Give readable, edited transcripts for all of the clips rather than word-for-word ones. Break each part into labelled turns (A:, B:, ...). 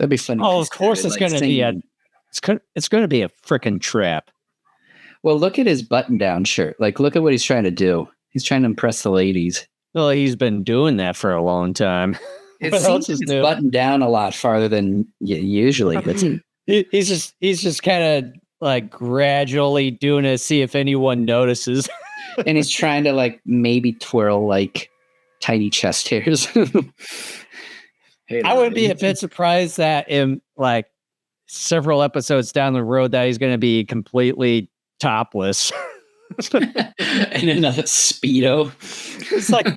A: That'd be funny.
B: Oh, of course it's going to be it's going to be a freaking trap.
A: Well, look at his button-down shirt. Like, look at what he's trying to do. He's trying to impress the ladies.
B: Well, he's been doing that for a long time.
A: It seems like it's buttoned down a lot farther than usually.
B: He's just kind of like gradually doing it to see if anyone notices.
A: And he's trying to like maybe twirl like tiny chest hairs.
B: I wouldn't be a bit surprised that in like several episodes down the road that he's going to be completely topless.
A: And another Speedo.
B: It's like,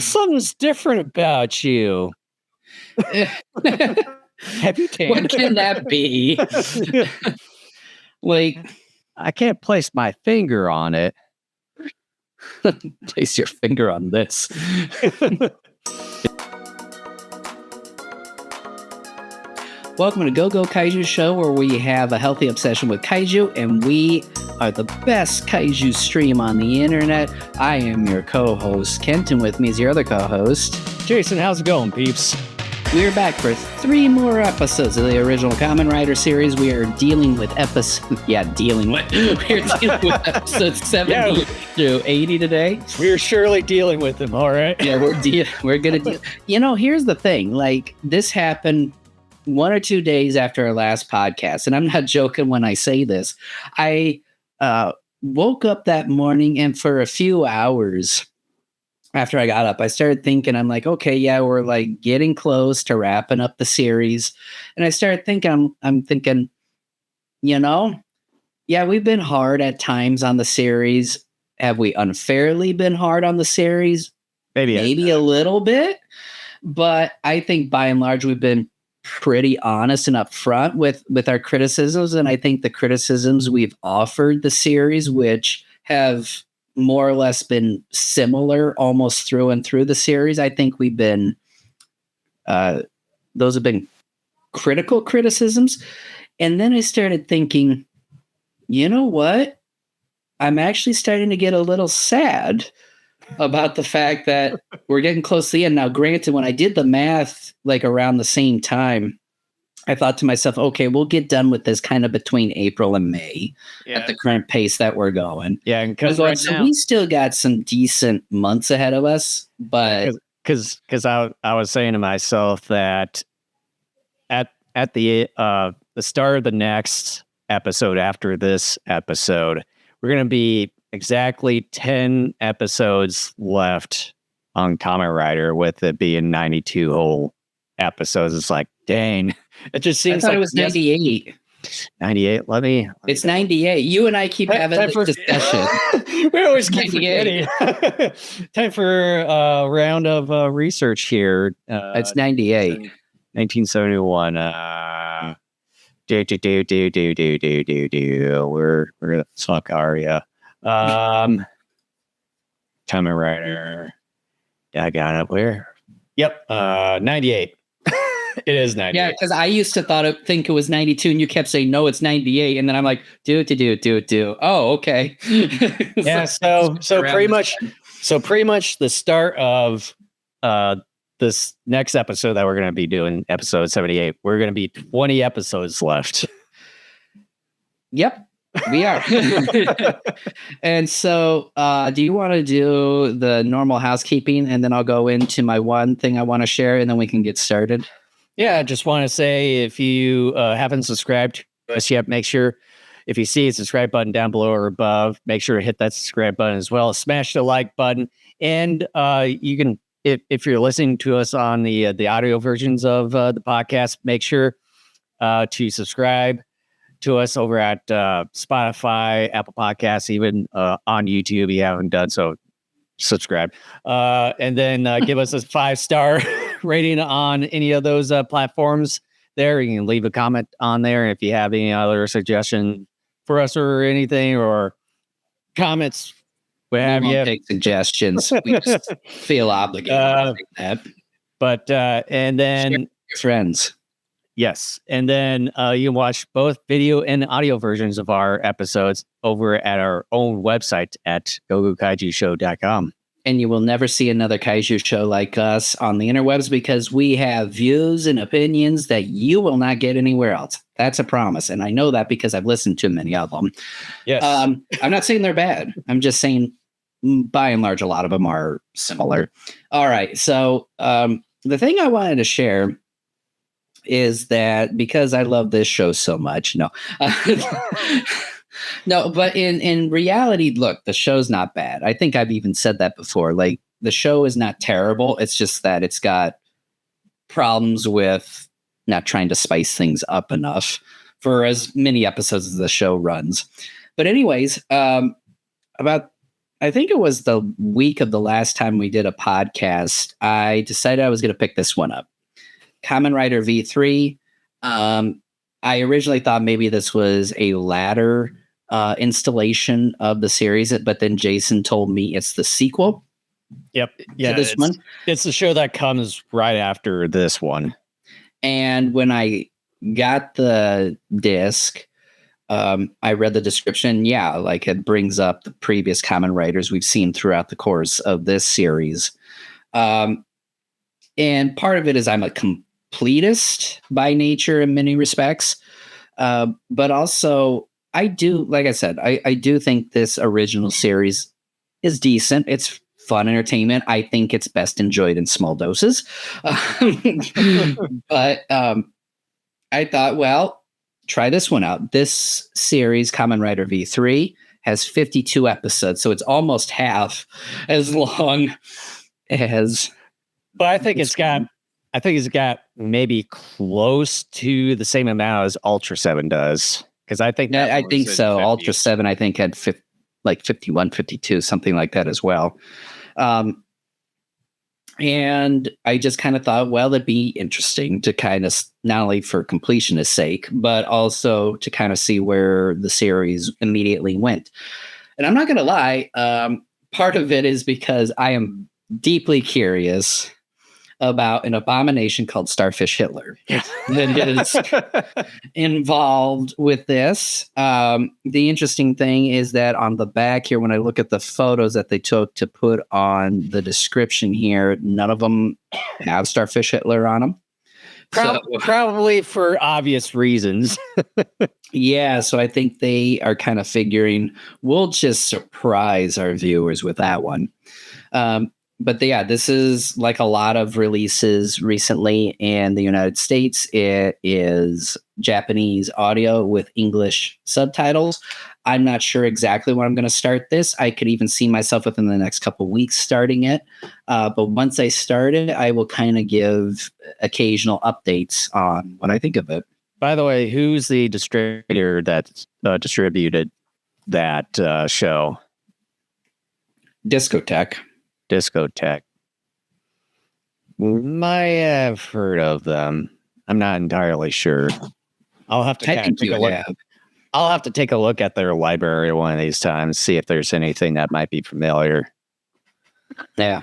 B: something's different about you. Have you tanned?
A: What can that be? Like,
B: I can't place my finger on it.
A: Place your finger on this. Welcome to Go Kaiju Show, where we have a healthy obsession with kaiju, and we are the best kaiju stream on the internet. I am your co-host, Kent, and with me is your other co-host,
B: Jason. How's it going, peeps?
A: We're back for 3 more episodes of the original Kamen Rider series. We are dealing with episode 70 through 80 today.
B: We're surely dealing with them, all right?
A: Yeah, we're gonna deal. You know, here's the thing. Like, this happened 1 or 2 days after our last podcast, and I'm not joking when I say this. I woke up that morning, and for a few hours after I got up, I started thinking, I'm like, okay, yeah, we're like getting close to wrapping up the series. And I started thinking, I'm thinking, you know, yeah, we've been hard at times on the series. Have we unfairly been hard on the series? Maybe a little bit. But I think by and large, we've been pretty honest and upfront with our criticisms. And I think the criticisms we've offered the series, which have more or less been similar almost through and through the series. I think we've been, those have been critical criticisms. And then I started thinking, you know what? I'm actually starting to get a little sad about the fact that we're getting close to the end. Now, granted, when I did the math, like around the same time, I thought to myself, okay, we'll get done with this kind of between April and May at the current pace that we're going.
B: Yeah, because
A: we still got some decent months ahead of us. But
B: because I was saying to myself that at the start of the next episode after this episode, we're going to be exactly 10 episodes left on Kamen Rider, with it being 92 whole episodes. It's like, dang. It just seems like
A: it was 98.
B: 98.
A: It's 98. You and I keep having this discussion.
B: We always keep forgetting. Time for a round of research here.
A: It's 98.
B: 1971. We're gonna talk Aria. Kamen Rider. I got it. Where? Yep. 98. It is 98.
A: Yeah, because I used to think it was 92, and you kept saying no, it's 98, and then I'm like, do. Oh, okay.
B: Yeah. So pretty much the start of this next episode that we're going to be doing, episode 78. We're going to be 20 episodes left.
A: Yep, we are. And so, do you want to do the normal housekeeping, and then I'll go into my one thing I want to share, and then we can get started?
B: Yeah, I just want to say, if you haven't subscribed to us yet, make sure, if you see a subscribe button down below or above, make sure to hit that subscribe button as well. Smash the like button. And you can, if you're listening to us on the audio versions of the podcast, make sure to subscribe to us over at Spotify, Apple Podcasts, even on YouTube. If you haven't done so, subscribe. And then give us a 5-star rating on any of those platforms there. You can leave a comment on there. And if you have any other suggestion for us or anything, or comments, what have you,
A: take suggestions. We just feel obligated to take that.
B: But and then
A: share with your friends.
B: Yes. And then you can watch both video and audio versions of our episodes over at our own website at gogokaijushow.com.
A: And you will never see another Kaiju show like us on the interwebs because we have views and opinions that you will not get anywhere else. That's a promise. And I know that because I've listened to many of them.
B: Yes.
A: I'm not saying they're bad. I'm just saying, by and large, a lot of them are similar. All right. So the thing I wanted to share is that because I love this show so much, no. No, but in reality, look, the show's not bad. I think I've even said that before. Like, the show is not terrible. It's just that it's got problems with not trying to spice things up enough for as many episodes as the show runs. But anyways, about I think it was the week of the last time we did a podcast, I decided I was going to pick this one up. Kamen Rider V3. I originally thought maybe this was a latter installation of the series, but then Jason told me it's the sequel.
B: Yep. Yeah.
A: This one.
B: It's the show that comes right after this one.
A: And when I got the disc, I read the description. Yeah, like it brings up the previous Kamen Riders we've seen throughout the course of this series. And part of it is I'm a completist by nature in many respects. But also, I do, like I said, I do think this original series is decent. It's fun entertainment. I think it's best enjoyed in small doses. But I thought, well, try this one out. This series, Kamen Rider V3, has 52 episodes, so it's almost half as long as.
B: But I think it's got maybe close to the same amount as Ultra 7 does. Because I think
A: I think so. 50s. Ultra 7, I think, had 51, 52, something like that as well. And I just kind of thought, well, it'd be interesting to kind of, not only for completionist sake, but also to kind of see where the series immediately went. And I'm not going to lie, part of it is because I am deeply curious about an abomination called Starfish Hitler that is involved with this. The interesting thing is that on the back here, when I look at the photos that they took to put on the description here, none of them have Starfish Hitler on them.
B: Probably for obvious reasons.
A: Yeah, so I think they are kind of figuring we'll just surprise our viewers with that one. But yeah, this is like a lot of releases recently in the United States. It is Japanese audio with English subtitles. I'm not sure exactly when I'm going to start this. I could even see myself within the next couple of weeks starting it. But once I start it, I will kind of give occasional updates on what I think of it.
B: By the way, who's the distributor that distributed that show?
A: Discotek.
B: Might have heard of them. I'm not entirely sure. I'll have to take a look. I'll have to take a look at their library one of these times, see if there's anything that might be familiar.
A: Yeah.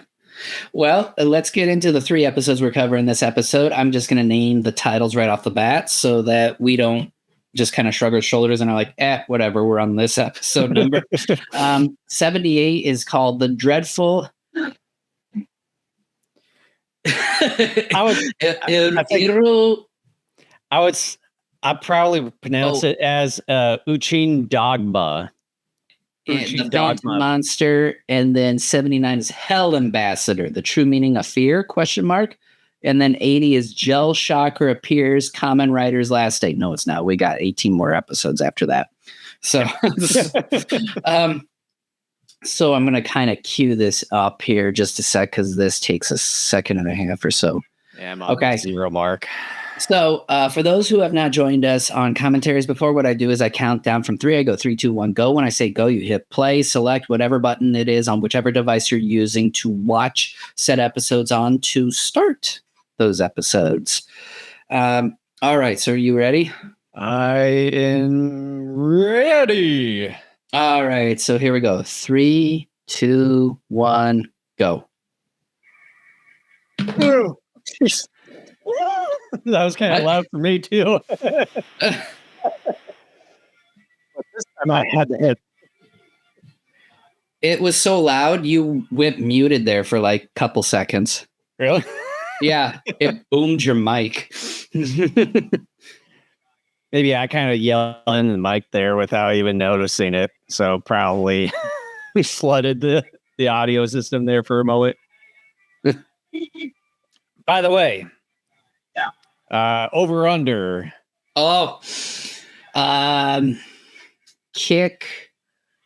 A: Well, let's get into the 3 episodes we're covering this episode. I'm just going to name the titles right off the bat so that we don't just kind of shrug our shoulders and are like, whatever, we're on this episode number. 78 is called The Dreadful.
B: I'd probably pronounce it as Uchin Dogma.
A: The Phantom Monster, and then 79 is Hell Ambassador, the true meaning of fear, ? And then 80 is Gel Shocker appears, Kamen Rider's last day. No, it's not. We got 18 more episodes after that. So, so I'm going to kind of cue this up here just a sec, because this takes a second and a half or so.
B: Yeah, I'm on the 0 mark.
A: So for those who have not joined us on commentaries before, what I do is I count down from 3. I go 3, 2, 1, go. When I say go, you hit play, select whatever button it is on whichever device you're using to watch said episodes on to start those episodes. All right. So are you ready?
B: I am ready.
A: All right. So here we go. 3, 2, 1, go.
B: That was kind of loud for me too. But this time I had to hit.
A: It was so loud, you went muted there for like a couple seconds.
B: Really?
A: Yeah, it boomed your mic.
B: Maybe I kind of yelled in the mic there without even noticing it. So probably we flooded the audio system there for a moment. By the way, over under.
A: Oh, kick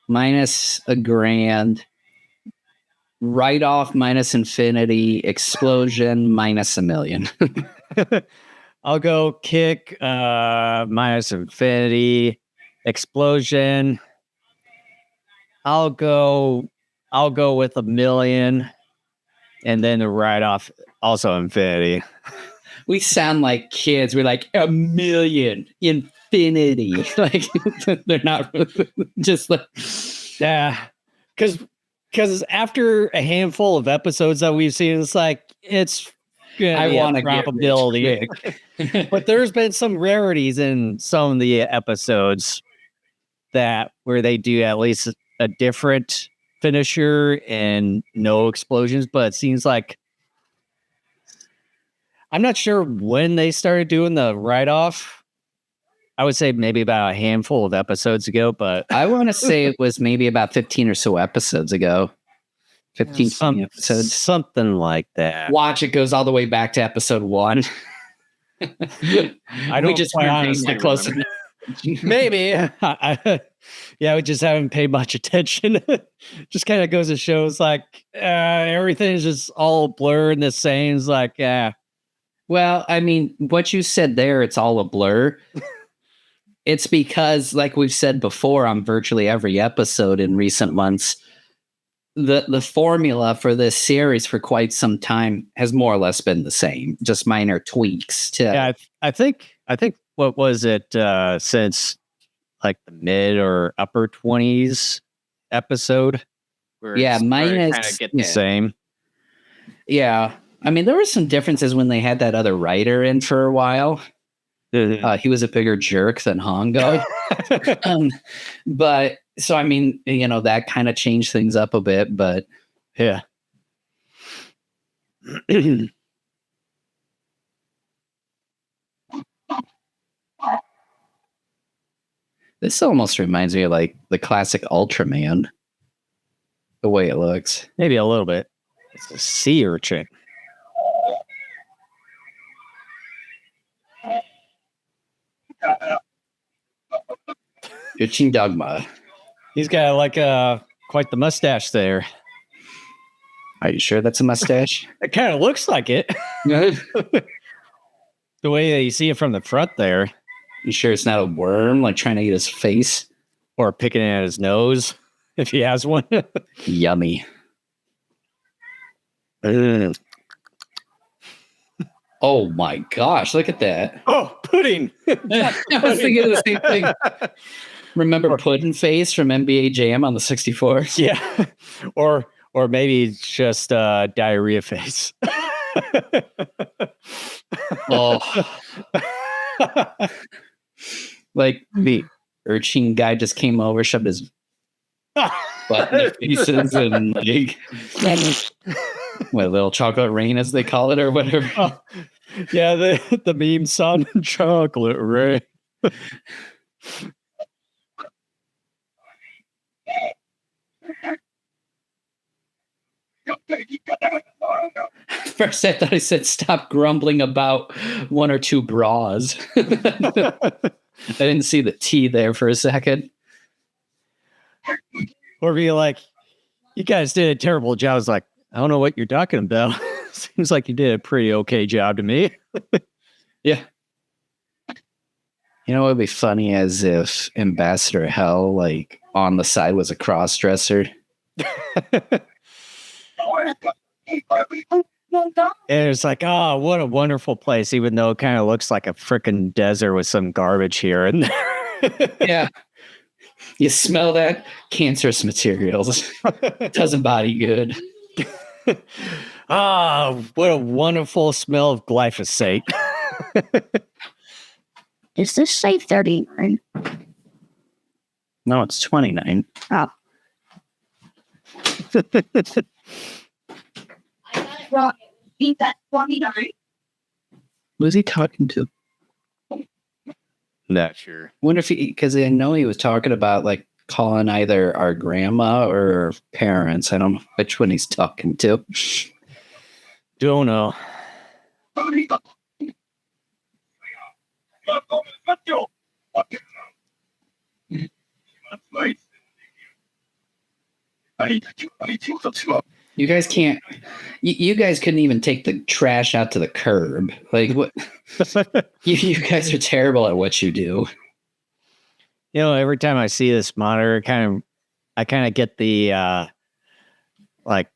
A: minus $1,000, write off minus infinity, explosion minus $1 million.
B: I'll go kick minus infinity, explosion. I'll go with $1 million, and then the write off also infinity.
A: We sound like kids. We're like $1 million, infinity. Like they're not just like
B: because after a handful of episodes that we've seen, it's like it's
A: I want to
B: probability. But there's been some rarities in some of the episodes where they do at least a different finisher and no explosions, but it seems like I'm not sure when they started doing the write-off. I would say maybe about a handful of episodes ago, but
A: I want to say it was maybe about 15 or so episodes ago. 15 episodes.
B: Something like that.
A: Watch, it goes all the way back to episode 1.
B: We just honestly close enough. Maybe. We just haven't paid much attention. Just kind of goes to shows like everything's just all blurred and the same. It's like,
A: Well, I mean, what you said there, it's all a blur. It's because, like we've said before on virtually every episode in recent months, the formula for this series for quite some time has more or less been the same, just minor tweaks to.
B: Yeah, I think what was it since like the mid or upper 20s episode?
A: Yeah, minus
B: get the same.
A: Yeah, I mean, there were some differences when they had that other writer in for a while. He was a bigger jerk than Hongo. But so, I mean, that kind of changed things up a bit, but
B: yeah.
A: This almost reminds me of like the classic Ultraman, the way it looks.
B: Maybe a little bit. It's a sea urchin.
A: Urchin Dogma.
B: He's got like quite the mustache there.
A: Are you sure that's a mustache?
B: It kind of looks like it. The way that you see it from the front there.
A: You sure it's not a worm like trying to eat his face?
B: Or picking at his nose, if he has one.
A: Yummy. Oh my gosh, look at that.
B: Oh, pudding.
A: I was thinking the same thing. Remember Puddin' Face from NBA Jam on the 64?
B: Yeah. Or maybe just diarrhea face.
A: Oh. Like the urchin guy just came over, shoved his butt in their faces, and like what, little chocolate rain as they call it or whatever.
B: Yeah, the meme song chocolate rain.
A: First I thought I said stop grumbling about 1 or 2 bras. I didn't see the T there for a second.
B: Or be like, you guys did a terrible job. I was like, I don't know what you're talking about. Seems like you did a pretty okay job to me.
A: Yeah. You know what would be funny as if Ambassador Hell, like, on the side was a cross-dresser.
B: And it's like, oh, what a wonderful place, even though it kind of looks like a freaking desert with some garbage here and there.
A: Yeah. You smell that? Cancerous materials. Doesn't body good.
B: Ah, what a wonderful smell of glyphosate.
C: Is this say 39?
A: No, it's 29.
C: Oh.
A: Who's he talking to?
B: Not sure.
A: Wonder if because I know he was talking about like calling either our grandma or parents. I don't know which one he's talking to.
B: Don't know.
A: You guys can't. You guys couldn't even take the trash out to the curb. Like what? You guys are terrible at what you do.
B: You know, every time I see this monitor, I kind of get the like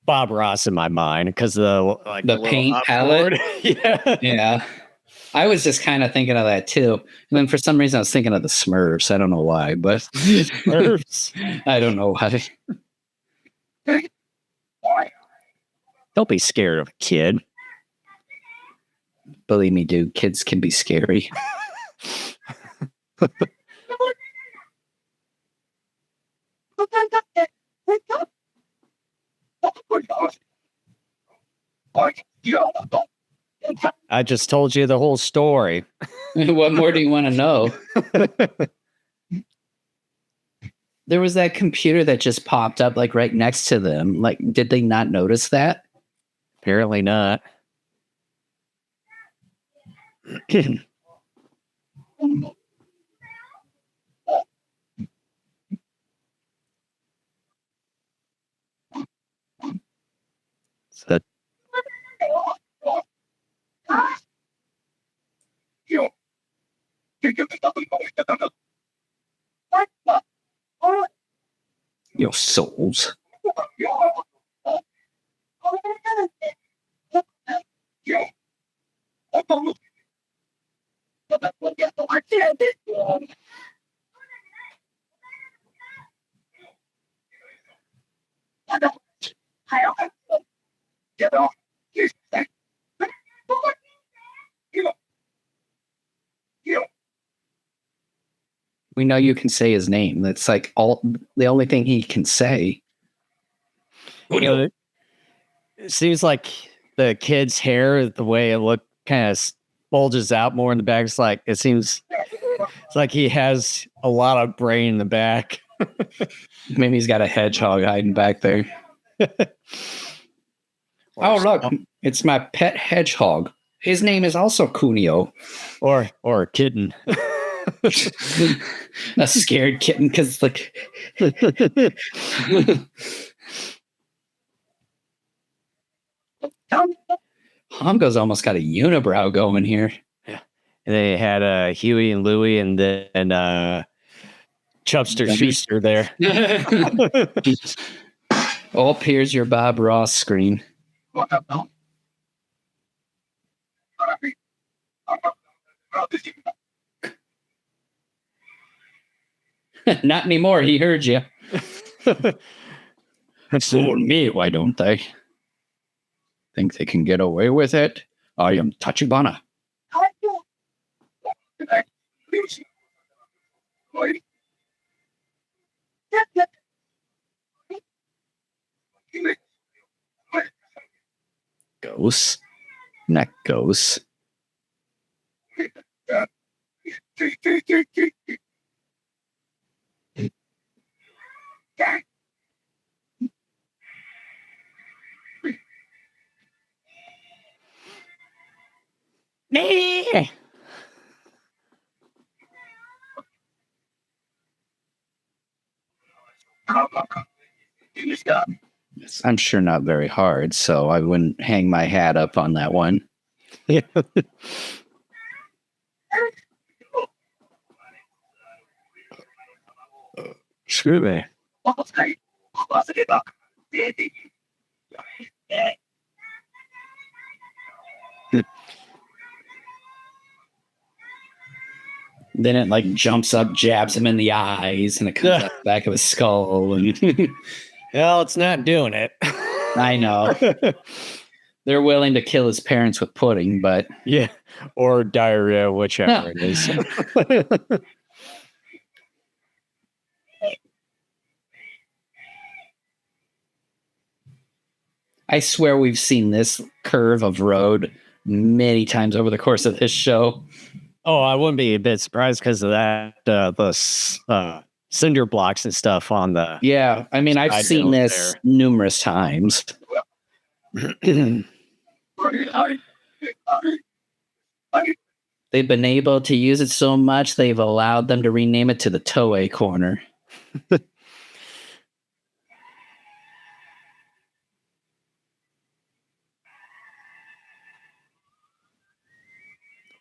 B: Bob Ross in my mind because the
A: paint palette. Yeah. I was just kind of thinking of that too, and then for some reason I was thinking of the Smurfs. I don't know why, but
B: Smurfs.
A: I don't know why.
B: Don't be scared of a kid.
A: Believe me, dude, kids can be scary.
B: I just told you the whole story.
A: What more do you want to know? There was that computer that just popped up like right next to them. Like, did they not notice that?
B: Apparently not. So
A: Your souls. We know you can say his name. That's like the only thing he can say.
B: it seems like the kid's hair, the way it looked, kind of bulges out more in the back. It's like it's like he has a lot of brain in the back.
A: Maybe he's got a hedgehog hiding back there. Oh, look, it's my pet hedgehog. His name is also Cuneo.
B: Or a kitten.
A: A scared kitten, because like Hongo's almost got a unibrow going here.
B: Yeah. And they had Huey and Louie and then Chubster Schuster there.
A: Oh, here's your Bob Ross screen. Not anymore. He heard you. Fool me, why don't they? Think they can get away with it? I am Tachibana. Ghosts. Not ghosts. I'm sure not very hard, so I wouldn't hang my hat up on that one.
B: Yeah. Screw me.
A: Then it like jumps up, jabs him in the eyes, and it comes out the back of his skull. And
B: Well, it's not doing it.
A: I know. They're willing to kill his parents with pudding, but
B: Yeah. Or diarrhea, whichever it is.
A: I swear we've seen this curve of road many times over the course of this show.
B: Oh, I wouldn't be a bit surprised because of that. Cinder blocks and stuff on the.
A: Yeah, I mean, I've
B: side
A: seen
B: note
A: this numerous times. They've been able to use it so much, they've allowed them to rename it to the Toei Corner.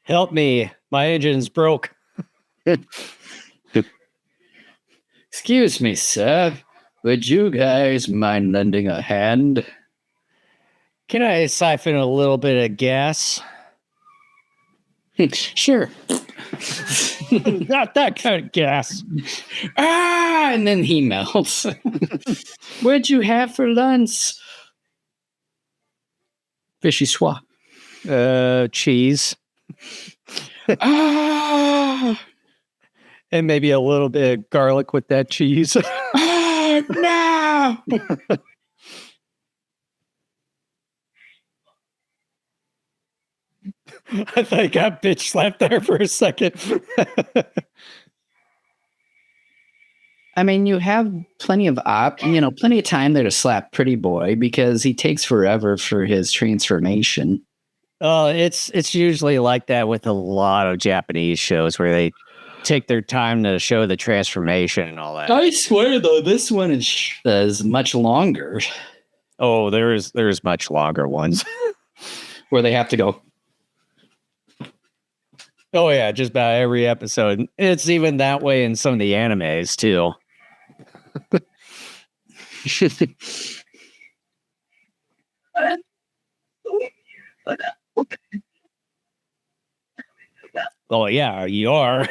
B: Help me. My engine's broke.
A: Excuse me, sir. Would you guys mind lending a hand?
B: Can I siphon a little bit of gas?
A: Sure.
B: Not that kind of gas.
A: And then he melts. What'd you have for lunch? Fishy schwa.
B: Cheese.
A: Ah!
B: And maybe a little bit of garlic with that cheese.
A: Oh, no!
B: I thought I got bitch slapped there for a second.
A: I mean, you have plenty of plenty of time there to slap Pretty Boy because he takes forever for his transformation.
B: It's usually like that with a lot of Japanese shows where they take their time to show the transformation and all that.
A: I swear, though, this one is much longer.
B: Oh, there's much longer ones
A: where they have to go.
B: Oh yeah, just about every episode. It's even that way in some of the animes too. Oh yeah, you are.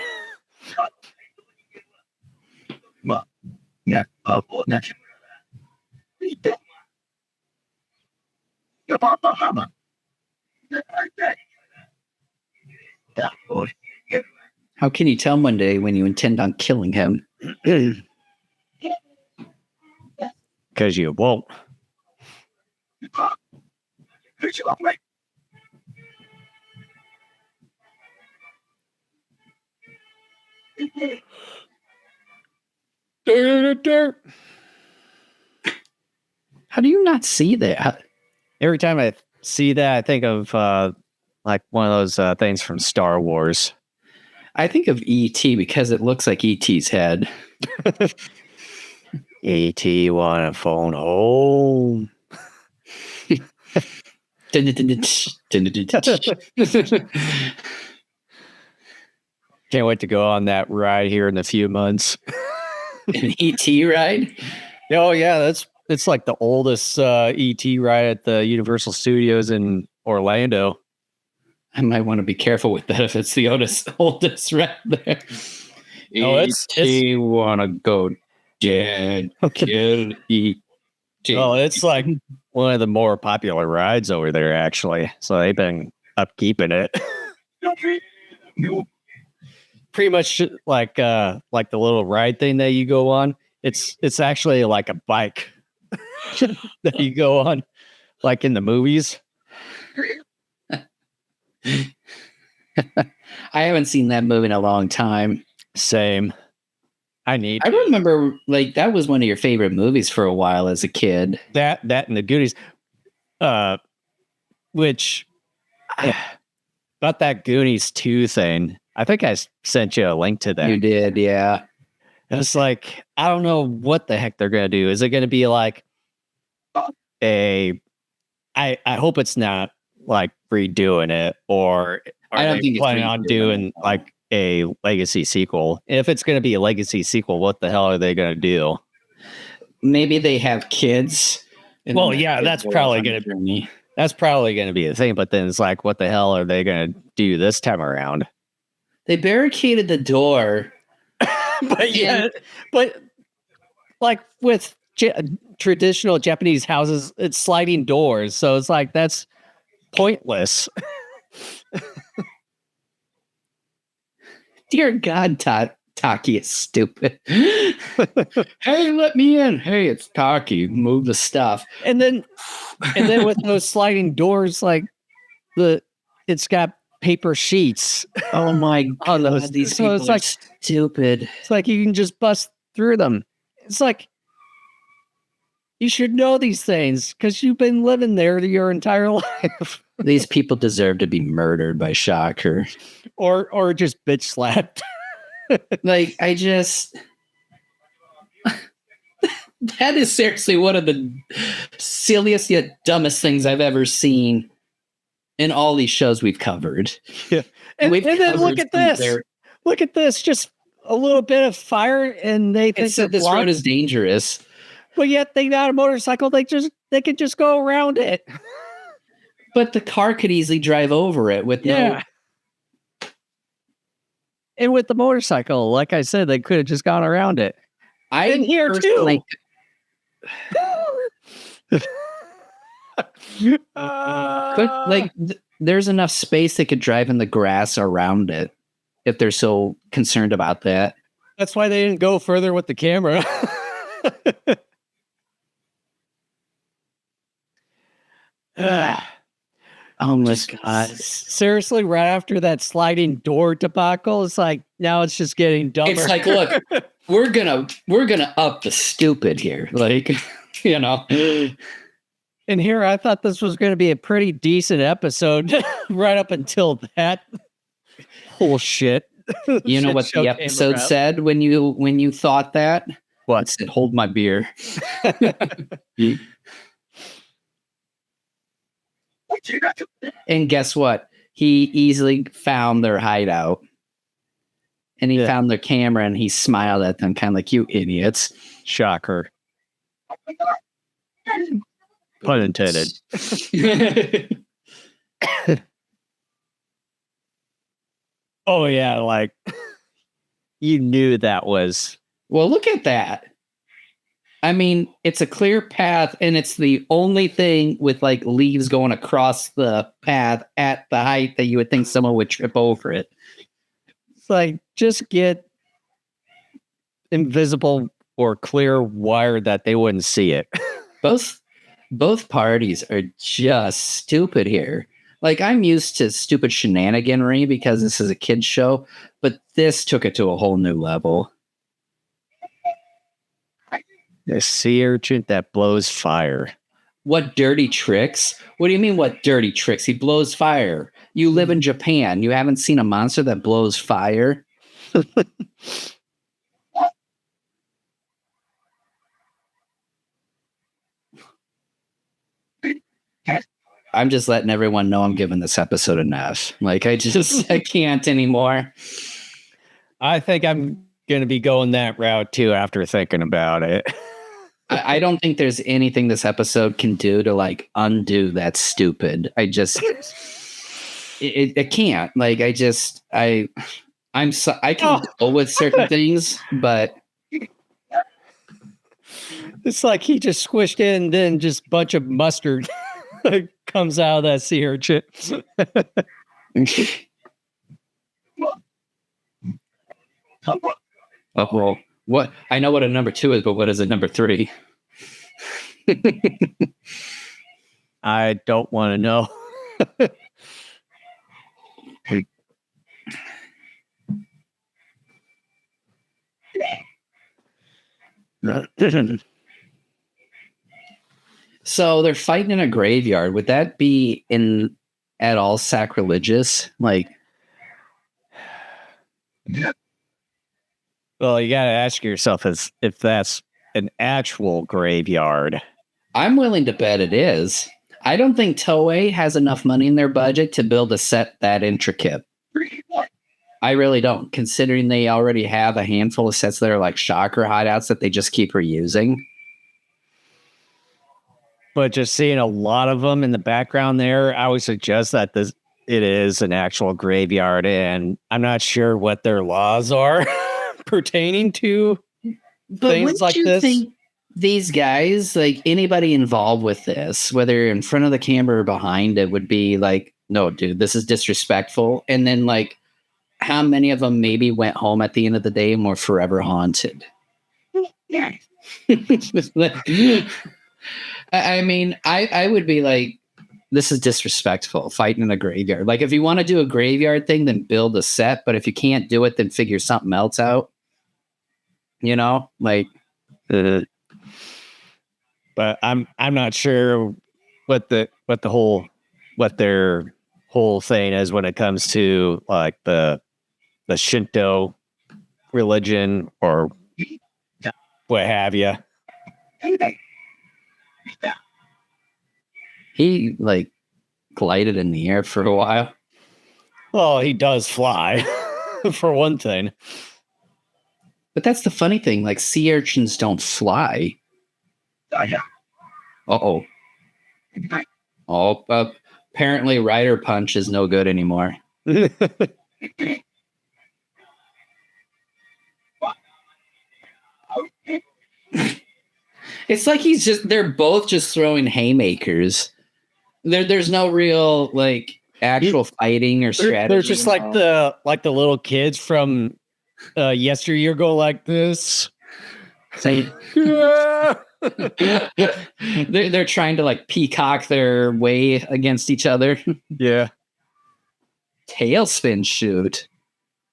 A: How can you tell Monday when you intend on killing him?
B: Because you won't.
A: How do you not see that?
B: Every time I see that, I think of like one of those things from Star Wars.
A: I think of E.T. because it looks like E.T.'s head.
B: E.T. want a phone home. Can't wait to go on that ride here in a few months.
A: An E.T. ride?
B: Oh yeah, it's like the oldest E.T. ride at the Universal Studios in Orlando.
A: I might want to be careful with that if it's the oldest ride there.
B: No,
A: E.T. wanna go dead. Kill E.T.
B: Oh, it's like one of the more popular rides over there, actually. So they've been upkeeping it. Pretty much like the little ride thing that you go on. It's actually like a bike that you go on, like in the movies.
A: I haven't seen that movie in a long time.
B: Same. I
A: remember like that was one of your favorite movies for a while as a kid.
B: That and the Goonies. Which about that Goonies 2 thing. I think I sent you a link to that.
A: You did, yeah.
B: It's like, I don't know what the heck they're gonna do. Is it gonna be like I hope it's not like redoing it, or
A: I don't think
B: planning on doing like a legacy sequel. If it's going to be a legacy sequel, what the hell are they going to do?
A: Maybe they have kids.
B: Well, yeah, that's probably going to be the thing. But then it's like, what the hell are they going to do this time around?
A: They barricaded the door,
B: but like with traditional Japanese houses, it's sliding doors, so it's like that's pointless.
A: Dear God, Taki is stupid. Hey, let me in. Hey, it's Taki. Move the stuff.
B: And then with those sliding doors, like it's got paper sheets.
A: Oh my
B: On
A: god,
B: those.
A: these
B: So
A: people
B: it's
A: are
B: like
A: stupid.
B: it's like you can just bust through them. It's like you should know these things because you've been living there your entire life.
A: These people deserve to be murdered by Shocker.
B: or just bitch slapped.
A: Like, I just... That is seriously one of the silliest yet dumbest things I've ever seen in all these shows we've covered.
B: Yeah. And then look at this. Look at this. Just a little bit of fire and they think
A: that this road is dangerous.
B: But yet they got a motorcycle. They can just go around it.
A: But the car could easily drive over it with no...
B: And with the motorcycle, like I said, they could have just gone around it. And here too.
A: There's enough space they could drive in the grass around it if they're so concerned about that.
B: That's why they didn't go further with the camera.
A: Oh my god.
B: Seriously, right after that sliding door debacle, it's like now it's just getting dumber.
A: It's like, look, we're gonna up the stupid here. Like, you know.
B: And here I thought this was gonna be a pretty decent episode right up until that whole shit.
A: You know what the episode said when you thought that?
B: What?
A: It said, hold my beer. And guess what? He easily found their hideout. And he found their camera and he smiled at them, kind of like, you idiots.
B: Shocker. Pun intended. Oh, yeah. Like, you knew that was.
A: Well, look at that. I mean, it's a clear path, and it's the only thing with like leaves going across the path at the height that you would think someone would trip over it.
B: It's like, just get invisible or clear wire that they wouldn't see it.
A: Both parties are just stupid here. Like, I'm used to stupid shenaniganry because this is a kid's show, but this took it to a whole new level.
B: The sea urchin that blows fire.
A: What dirty tricks? What do you mean, what dirty tricks? He blows fire. You live in Japan. You haven't seen a monster that blows fire? I'm just letting everyone know I'm giving this episode enough. Like, I can't anymore.
B: I think I'm going to be going that route too after thinking about it.
A: I don't think there's anything this episode can do to like undo that stupid. I just, it can't. Like, I can deal with certain things, but
B: it's like he just squished in, then just a bunch of mustard comes out of that sea urchin.
A: Oh, well, what? I know what a number 2 is, but what is a number 3?
B: I don't want to know.
A: So they're fighting in a graveyard. Would that be at all sacrilegious? Like,
B: well, you got to ask yourself if that's an actual graveyard.
A: I'm willing to bet it is. I don't think Toei has enough money in their budget to build a set that intricate. I really don't, considering they already have a handful of sets that are like Shocker hideouts that they just keep reusing.
B: But just seeing a lot of them in the background there, I would suggest that it is an actual graveyard, and I'm not sure what their laws are pertaining to things like this.
A: Think these guys, like anybody involved with this, whether in front of the camera or behind it, would be like, no, dude, this is disrespectful. And then like, how many of them maybe went home at the end of the day and were forever haunted? I mean, I would be like, this is disrespectful, fighting in a graveyard. Like, if you want to do a graveyard thing, then build a set. But if you can't do it, then figure something else out. You know, like.
B: But I'm not sure what their whole thing is when it comes to like the Shinto religion or what have you.
A: He like glided in the air for a while.
B: Well, he does fly for one thing.
A: But that's the funny thing. Like, sea urchins don't fly. Uh-oh. Oh, apparently Rider Punch is no good anymore. It's like they're both just throwing haymakers. There's no real like actual fighting or strategy.
B: They're just like the little kids from yesteryear go like this.
A: Say, they're trying to like peacock their way against each other.
B: Yeah.
A: Tailspin shoot.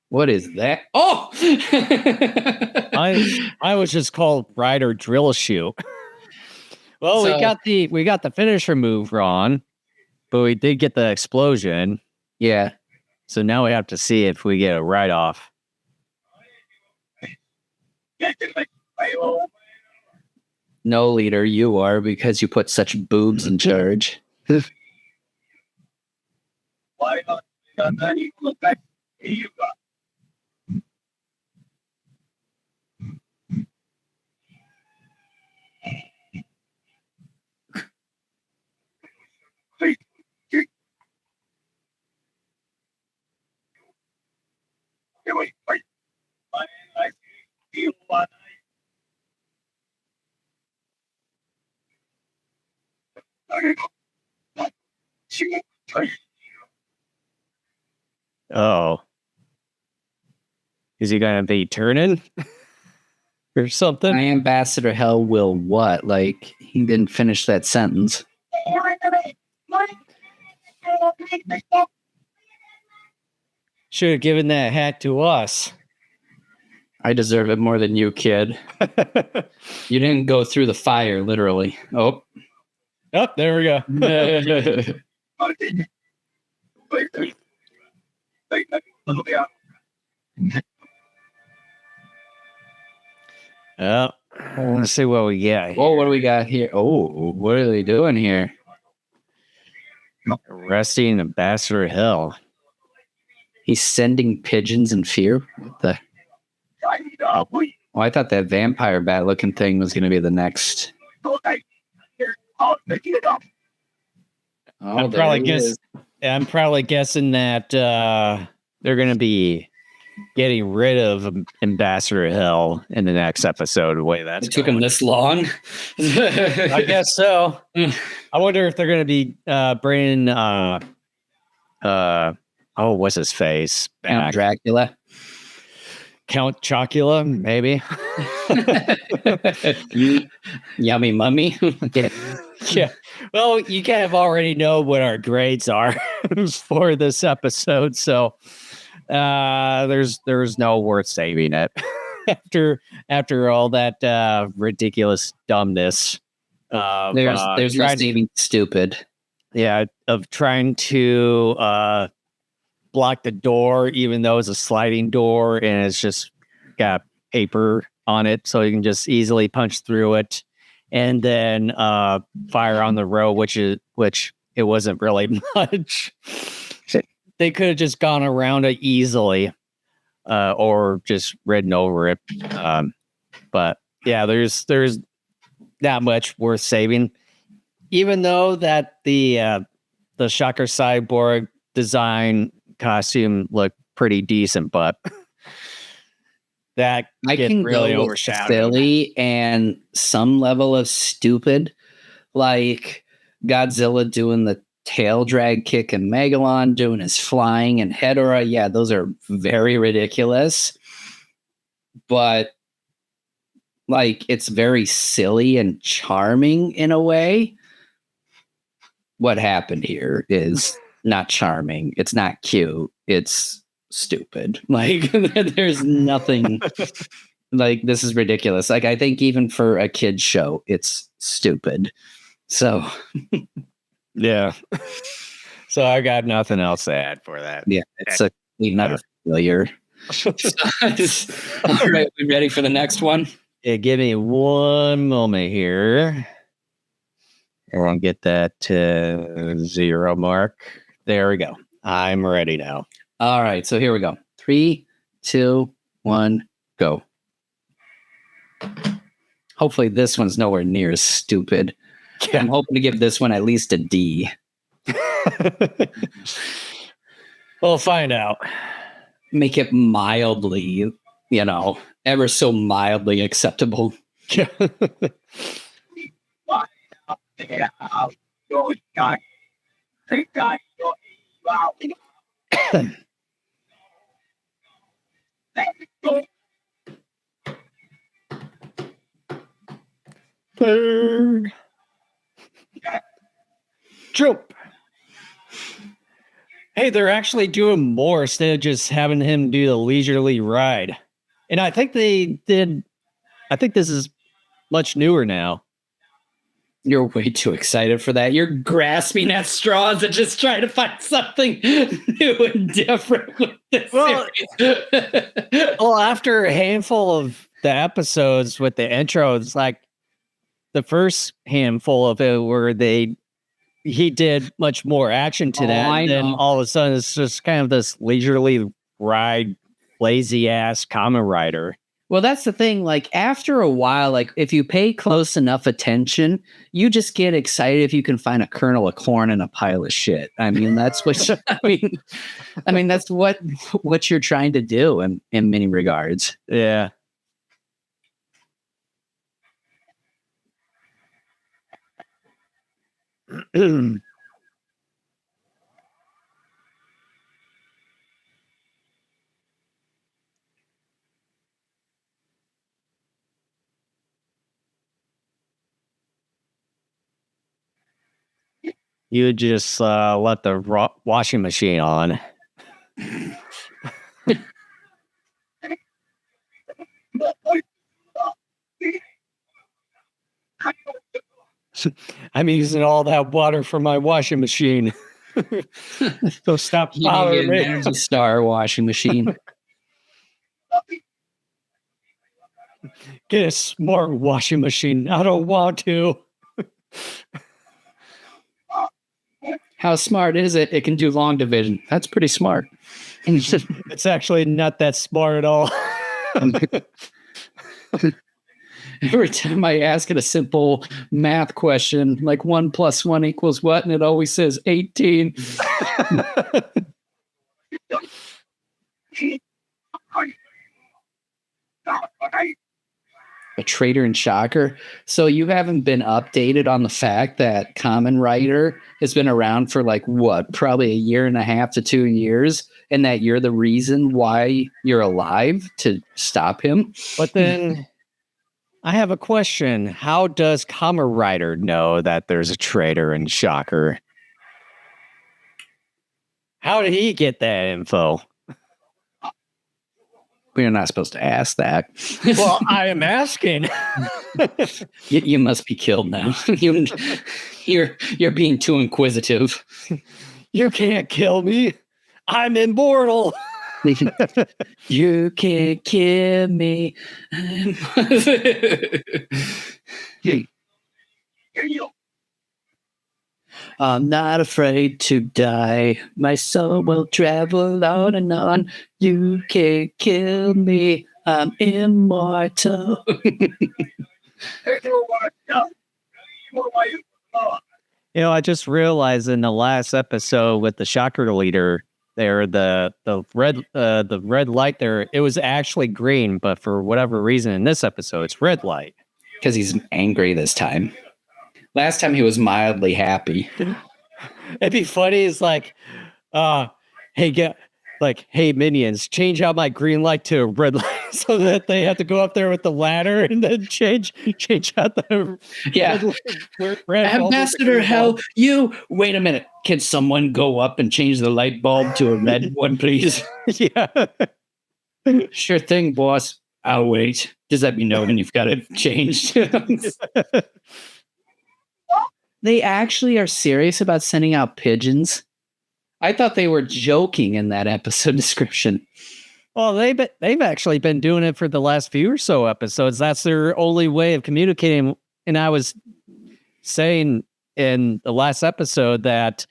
A: What is that? Oh,
B: I was just called Rider Drill Shoot. Well,
A: So-
B: we got the finisher move wrong, but we did get the explosion.
A: yeah.
B: So now we have to see if we get a write off.
A: No, leader, you are, because you put such boobs in charge.
B: Oh. Is he going to be turning or something?
A: My ambassador hell will what? Like, he didn't finish that sentence.
B: Should have given that hat to us.
A: I deserve it more than you, kid. You didn't go through the fire, literally. Oh.
B: Oh, there we go. Let's see what we got.
A: Oh, what do we got here? Oh, what are they doing here?
B: Arresting Ambassador Hill.
A: He's sending pigeons in fear? What the? Oh, I thought that vampire bat looking thing was going to be the next. Oh,
B: I'm
A: there he is.
B: I'm probably guessing that they're going to be getting rid of Ambassador Hill in the next episode. The way that's
A: It took him this long.
B: I guess so. I wonder if they're going to be bringing what's his face
A: Count
B: back?
A: Dracula.
B: Count Chocula, maybe.
A: Yummy mummy.
B: Yeah. Well, you kind of already know what our grades are for this episode, so there's no worth saving it after all that ridiculous dumbness.
A: There's no saving stupid.
B: Yeah, of trying to block the door, even though it's a sliding door and it's just got paper on it, so you can just easily punch through it, and then fire on the row, which it wasn't really much. They could have just gone around it easily, or just ridden over it. But yeah, there's not much worth saving, even though that the Shocker Cyborg design costume looked pretty decent, but that
A: I can
B: really
A: go with
B: overshadowed.
A: silly and some level of stupid, like Godzilla doing the tail drag kick and Megalon doing his flying and Hedorah. Yeah, those are very ridiculous. But like it's very silly and charming in a way. What happened here is not charming. It's not cute. It's stupid. Like there's nothing like this is ridiculous. Like I think even for a kid's show, it's stupid. So
B: yeah. So I got nothing else to add for that.
A: yeah, it's a not a failure. All right, we ready for the next one?
B: Yeah, give me one moment here. I won't get that 0 mark. There we go. I'm ready now.
A: All right, so here we go. 3, 2, 1, go. Hopefully this one's nowhere near as stupid. Yeah. I'm hoping to give this one at least a D.
B: We'll find out.
A: Make it mildly, ever so mildly acceptable.
B: Jump. Hey, they're actually doing more instead of just having him do the leisurely ride. And I think they did. I think this is much newer now.
A: You're way too excited for that. You're grasping at straws and just trying to find something new and different with this series.
B: Well, after a handful of the episodes with the intros, like the first handful of it where he did much more action to that. And then all of a sudden it's just kind of this leisurely ride, lazy ass Kamen Rider.
A: Well, that's the thing. Like after a while, like if you pay close enough attention, you just get excited if you can find a kernel of corn in a pile of shit. I mean, that's what I mean, that's what you're trying to do in many regards.
B: Yeah. You would just let the washing machine on. I'm using all that water from my washing machine. So stop bothering me.
A: Energy Star washing machine.
B: Get a smart washing machine. I don't want to.
A: How smart is it? It can do long division. That's pretty smart.
B: It's actually not that smart at all.
A: Every time I ask it a simple math question, like 1 + 1 = what? And it always says 18. A traitor and shocker. So you haven't been updated on the fact that Kamen Rider has been around for like what? Probably 1.5 to 2 years. And that you're the reason why you're alive to stop him.
B: But then I have a question. How does Kamen Rider know that there's a traitor and shocker? How did he get that info?
A: We're not supposed to ask that.
B: Well, I am asking.
A: You must be killed now. You're being too inquisitive.
B: You can't kill me. I'm immortal.
A: You can't kill me. I'm not afraid to die. My soul will travel on and on. You can't kill me. I'm immortal.
B: I just realized in the last episode with the shocker leader there, the red light there, it was actually green, but for whatever reason in this episode, it's red light.
A: Because he's angry this time. Last time he was mildly happy.
B: It'd be funny. It's like, hey like, hey, minions, change out my green light to a red light so that they have to go up there with the ladder and then change out the red
A: Ambassador Hell, you wait a minute. Can someone go up and change the light bulb to a red one, please?
B: Yeah.
A: Sure thing, boss. I'll wait. Just let me know when you've got it changed. They actually are serious about sending out pigeons. I thought they were joking in that episode description.
B: Well, they've actually been doing it for the last few or so episodes. That's their only way of communicating. And I was saying in the last episode that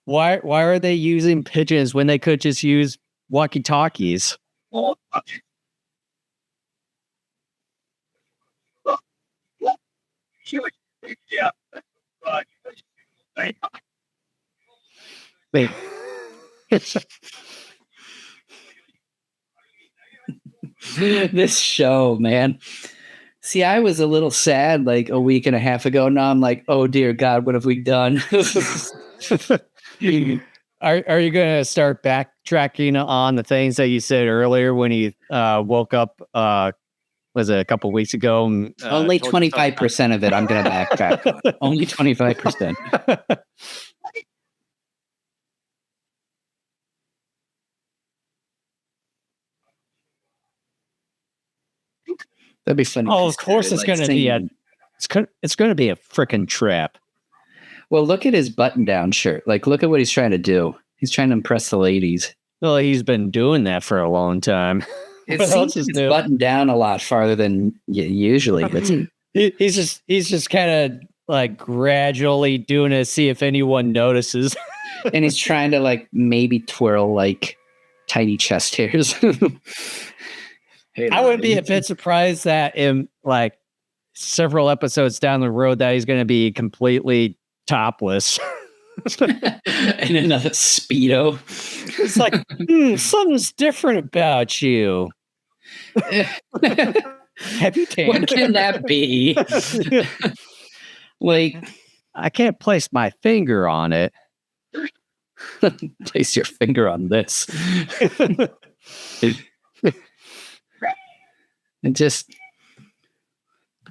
B: why are they using pigeons when they could just use walkie-talkies? Wait.
A: This show, man. See, I was a little sad like a week and a half ago. Now I'm like, oh dear God, what have we done?
B: Are you going to start backtracking on the things that you said earlier when you woke up? Was it a couple weeks ago?
A: Only 25% of it I'm going to backtrack. Only 25%. That'd be funny.
B: Oh, of course it's going to be it's going to be a freaking trap.
A: Well, look at his button-down shirt. Like, look at what he's trying to do. He's trying to impress the ladies.
B: Well, he's been doing that for a long time.
A: It seems it's buttoned down a lot farther than usually. But
B: he's just kind of like gradually doing it to see if anyone notices.
A: And he's trying to like maybe twirl like tiny chest hairs.
B: Hey, I wouldn't be a bit surprised that in like several episodes down the road that he's going to be completely topless.
A: And another Speedo.
B: It's like, something's different about you. Have you tanned?
A: What can that be? Like,
B: I can't place my finger on it.
A: Place your finger on this. And just,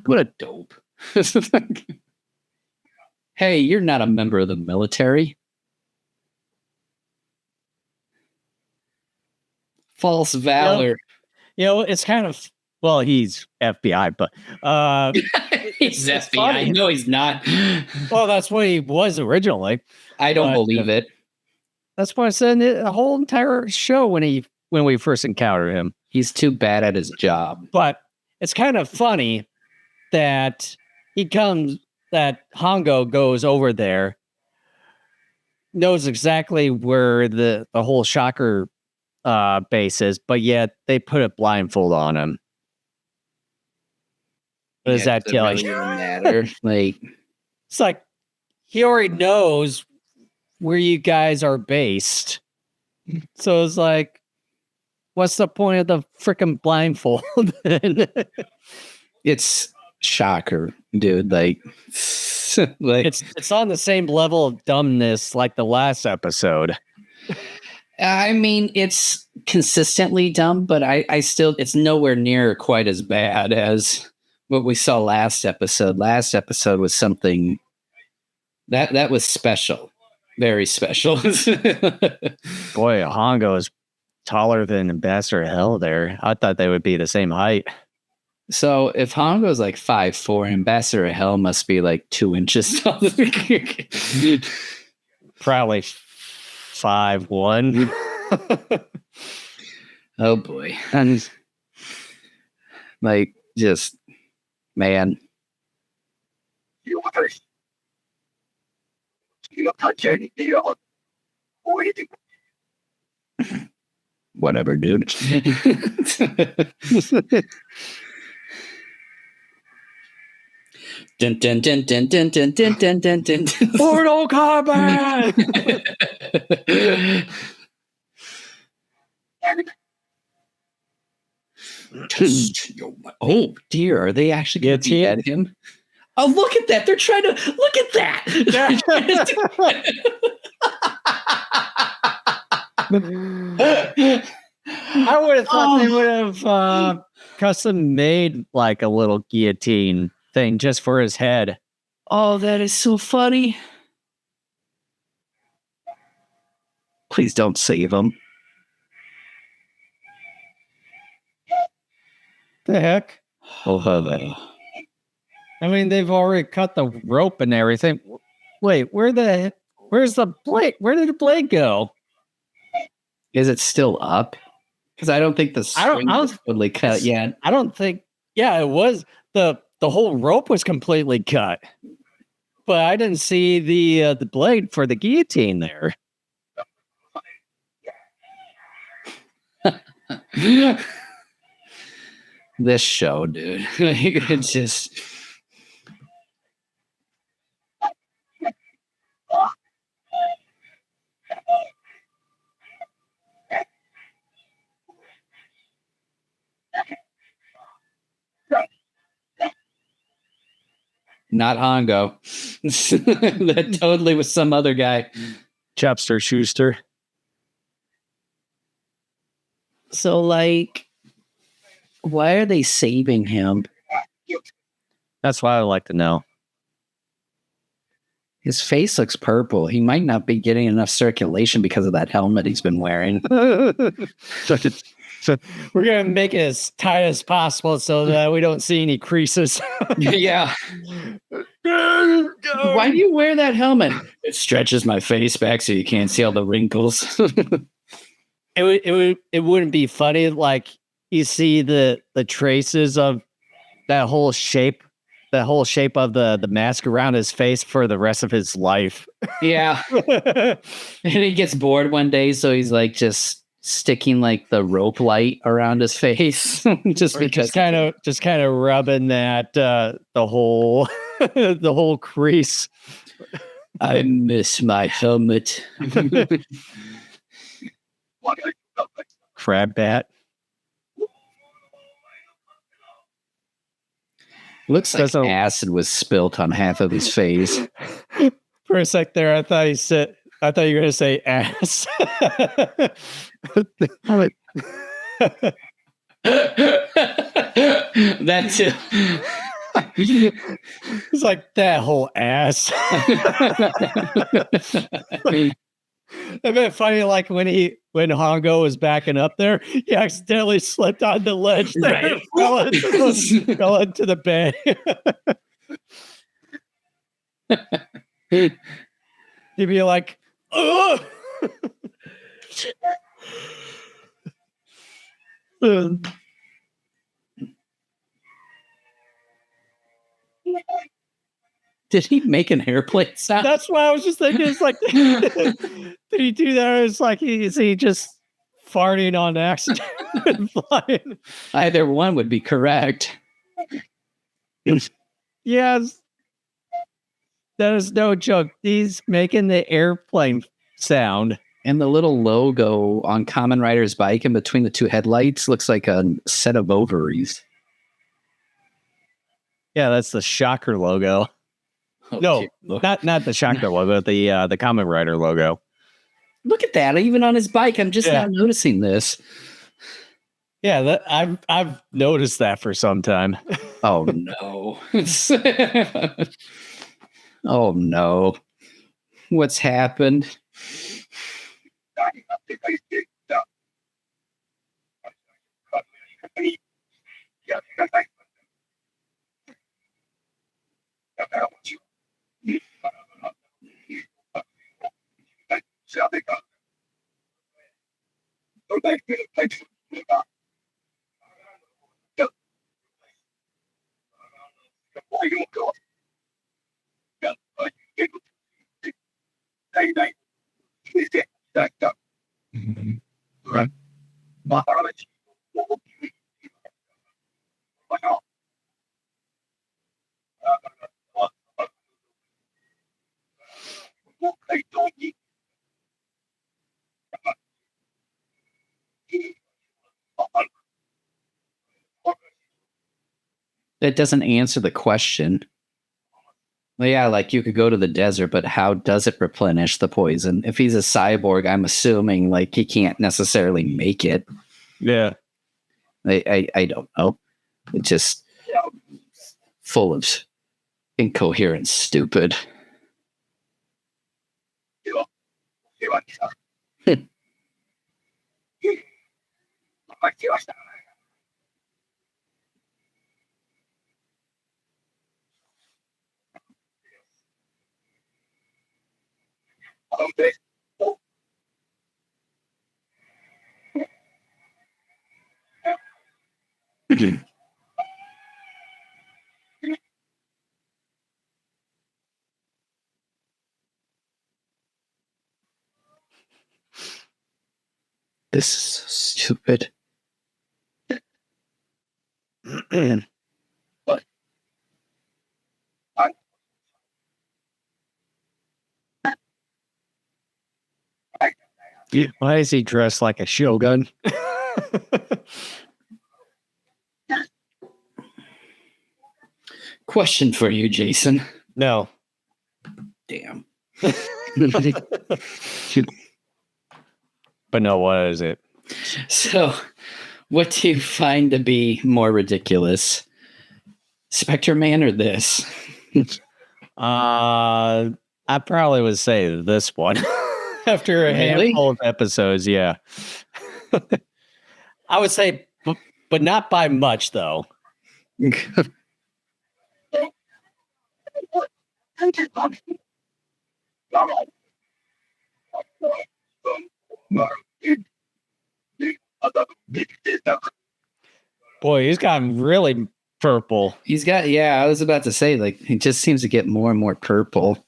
A: what a dope. Hey, you're not a member of the military. False valor.
B: It's kind of, well, he's FBI, but
A: he's FBI. Funny. No, he's not.
B: Well, that's what he was originally.
A: I don't believe it.
B: That's why I said the whole entire show when we first encountered him.
A: He's too bad at his job.
B: But it's kind of funny that that Hongo goes over there, knows exactly where the whole Shocker base is, but yet they put a blindfold on him. What does that tell you?
A: Matter. Like,
B: it's like he already knows where you guys are based. So it's like, what's the point of the freaking blindfold?
A: It's Shocker, dude. Like
B: it's on the same level of dumbness like the last episode.
A: I mean, it's consistently dumb, but I still, it's nowhere near quite as bad as what we saw last episode. Last episode was something that was special, very special.
B: Boy, Hongo is taller than Ambassador Hell there. I thought they would be the same height.
A: So if Hongo's like 5'4", Ambassador Hell must be like 2 inches taller.
B: Probably 5'1".
A: Oh boy. And like, just, man. Whatever, dude. Dun, dun, dun, dun, dun, dun, dun, dun, dun, dun.
B: Mortal Kombat!
A: Oh dear, are they actually going to beat him? Oh, look at that! They're trying to look at that.
B: I would have thought they would have custom made like a little guillotine thing just for his head.
A: Oh, that is so funny. Please don't save him.
B: The heck?
A: Oh,
B: I mean, they've already cut the rope and everything. Wait, where's the blade? Where did the blade go?
A: is it still up? Because I don't think the string was totally cut yet.
B: I don't think. Yeah, it was the whole rope was completely cut, but I didn't see the blade for the guillotine there.
A: This show, dude. It's just. Not Hongo. That totally was some other guy.
B: Chopster Schuster.
A: So, like, why are they saving him?
B: That's what I'd like to know.
A: His face looks purple. He might not be getting enough circulation because of that helmet he's been wearing.
B: So we're gonna make it as tight as possible so that we don't see any creases.
A: Yeah. Why do you wear that helmet? It stretches my face back so you can't see all the wrinkles.
B: It wouldn't be funny like you see the traces of that whole shape of the mask around his face for the rest of his life.
A: Yeah. And he gets bored one day, so he's like just sticking like the rope light around his face. Just
B: kind of rubbing that the whole the whole crease.
A: I miss my helmet.
B: Crab bat.
A: Looks like acid was spilt on half of his face.
B: For a sec there, I thought you were going to say ass.
A: That too.
B: It's like that whole ass. It'd been funny, like when Hongo was backing up there, he accidentally slipped on the ledge there, right. fell into the bay. He'd be like, "Ugh!"
A: Did he make an airplane sound?
B: That's what I was just thinking. It's like, did he do that? It's like, is he just farting on accident and flying?
A: Either one would be correct.
B: Yes. That is no joke. He's making the airplane sound.
A: And the little logo on Kamen Rider's bike in between the two headlights looks like a set of ovaries.
B: Yeah, that's the Shocker logo. No, not the Shocker logo, the Kamen Rider logo.
A: Look at that. Even on his bike, I'm just now noticing this.
B: Yeah, I've noticed that for some time.
A: Oh, no. Oh, no. What's happened? That doesn't answer the question. Well, yeah, like you could go to the desert, but how does it replenish the poison? If he's a cyborg, I'm assuming like he can't necessarily make it.
B: Yeah.
A: I don't know. It's just full of incoherent, stupid. This is so stupid.
B: Why is he dressed like a shogun?
A: Question for you, Jason.
B: No.
A: Damn.
B: But no, what is it?
A: So, what do you find to be more ridiculous? Spectre Man or this?
B: I probably would say this one. After a handful of episodes, yeah. I would say, but not by much, though. Boy, he's gotten really purple.
A: He's got, yeah, I was about to say, like, he just seems to get more and more purple.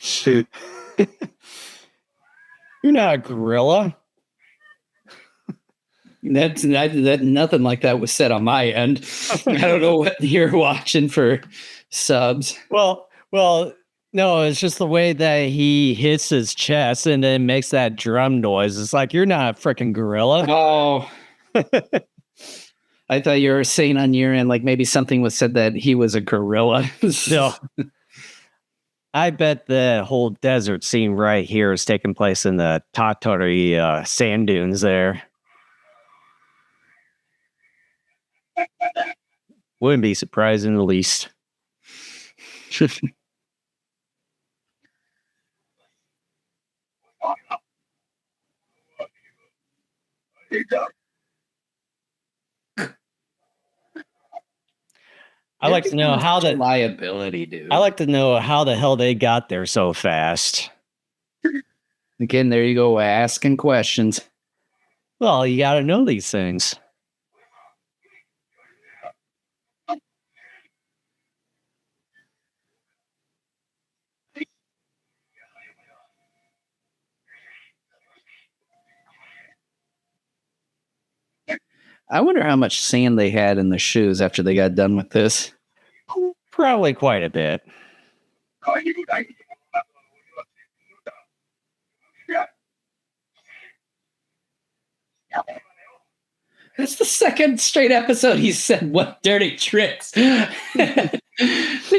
B: Shoot. You're not a gorilla.
A: That nothing like that was said on my end. I don't know what you're watching for subs.
B: Well, no, it's just the way that he hits his chest and then makes that drum noise. It's like, you're not a freaking gorilla.
A: Oh. I thought you were saying on your end, like maybe something was said that he was a gorilla.
B: No. I bet the whole desert scene right here is taking place in the Tatori sand dunes there. Wouldn't be surprised in the least. I like to know how the
A: liability, dude.
B: I like to know how the hell they got there so fast.
A: Again, there you go, asking questions.
B: Well, you got to know these things.
A: I wonder how much sand they had in the shoes after they got done with this.
B: Probably quite a bit.
A: That's the second straight episode he said, "What dirty tricks." They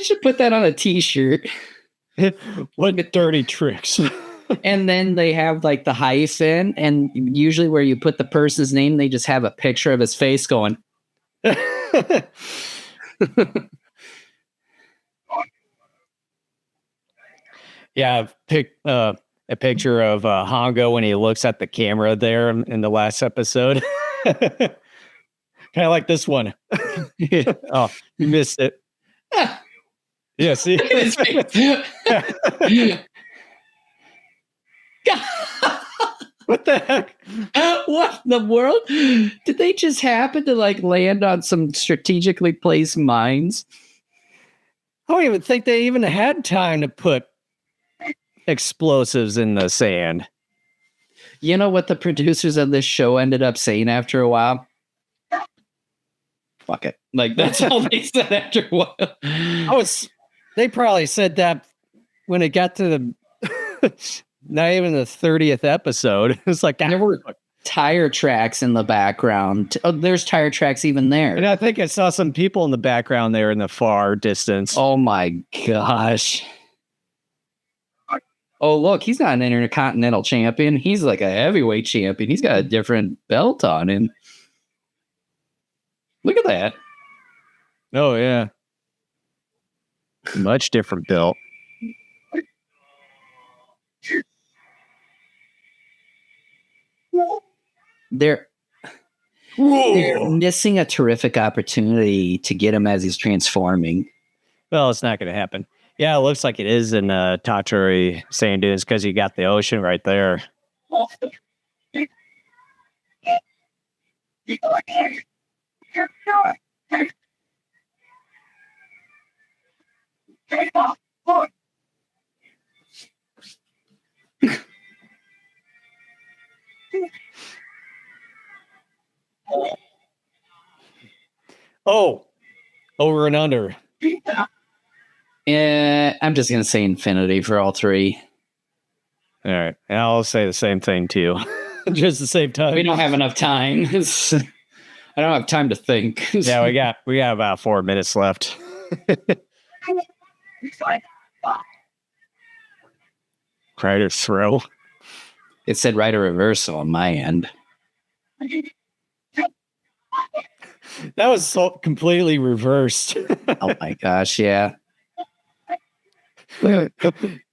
A: should put that on a t-shirt.
B: What dirty tricks.
A: And then they have like the hyphen, and usually where you put the person's name, they just have a picture of his face going.
B: Yeah, a picture of Hongo when he looks at the camera there in the last episode. Kind of like this one. Oh, you missed it. Yeah, see? What the heck?
A: What in the world? Did they just happen to like land on some strategically placed mines?
B: I don't even think they even had time to put explosives in the sand.
A: You know what the producers of this show ended up saying after a while? Fuck it. Like, that's all they said after a while.
B: They probably said that when it got to the not even the 30th episode. It's like
A: there were tire tracks in the background. Oh, there's tire tracks even there.
B: And I think I saw some people in the background there in the far distance.
A: Oh my gosh. Oh, look, he's not an intercontinental champion. He's like a heavyweight champion. He's got a different belt on him. Look at that.
B: Oh, yeah. Much different belt.
A: They're missing a terrific opportunity to get him as he's transforming.
B: Well, it's not going to happen. Yeah, it looks like it is in Tatori Sand Dunes because you got the ocean right there. Oh, over and under.
A: Yeah, I'm just going to say infinity for all three.
B: All right. And I'll say the same thing too. Just the same time.
A: We don't have enough time. I don't have time to think.
B: Yeah, we got about 4 minutes left. Rider's throw.
A: It said rider reversal on my end.
B: That was so completely reversed.
A: Oh my gosh, yeah.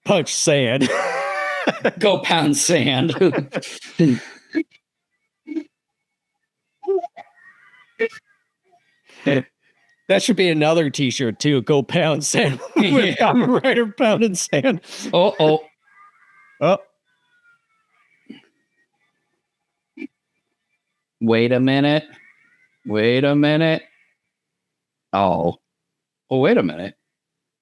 B: Punch sand.
A: Go pound sand.
B: That should be another t-shirt too. Go pound sand. With Kamen Rider pounding sand.
A: Oh. Wait a minute. Oh, wait a minute.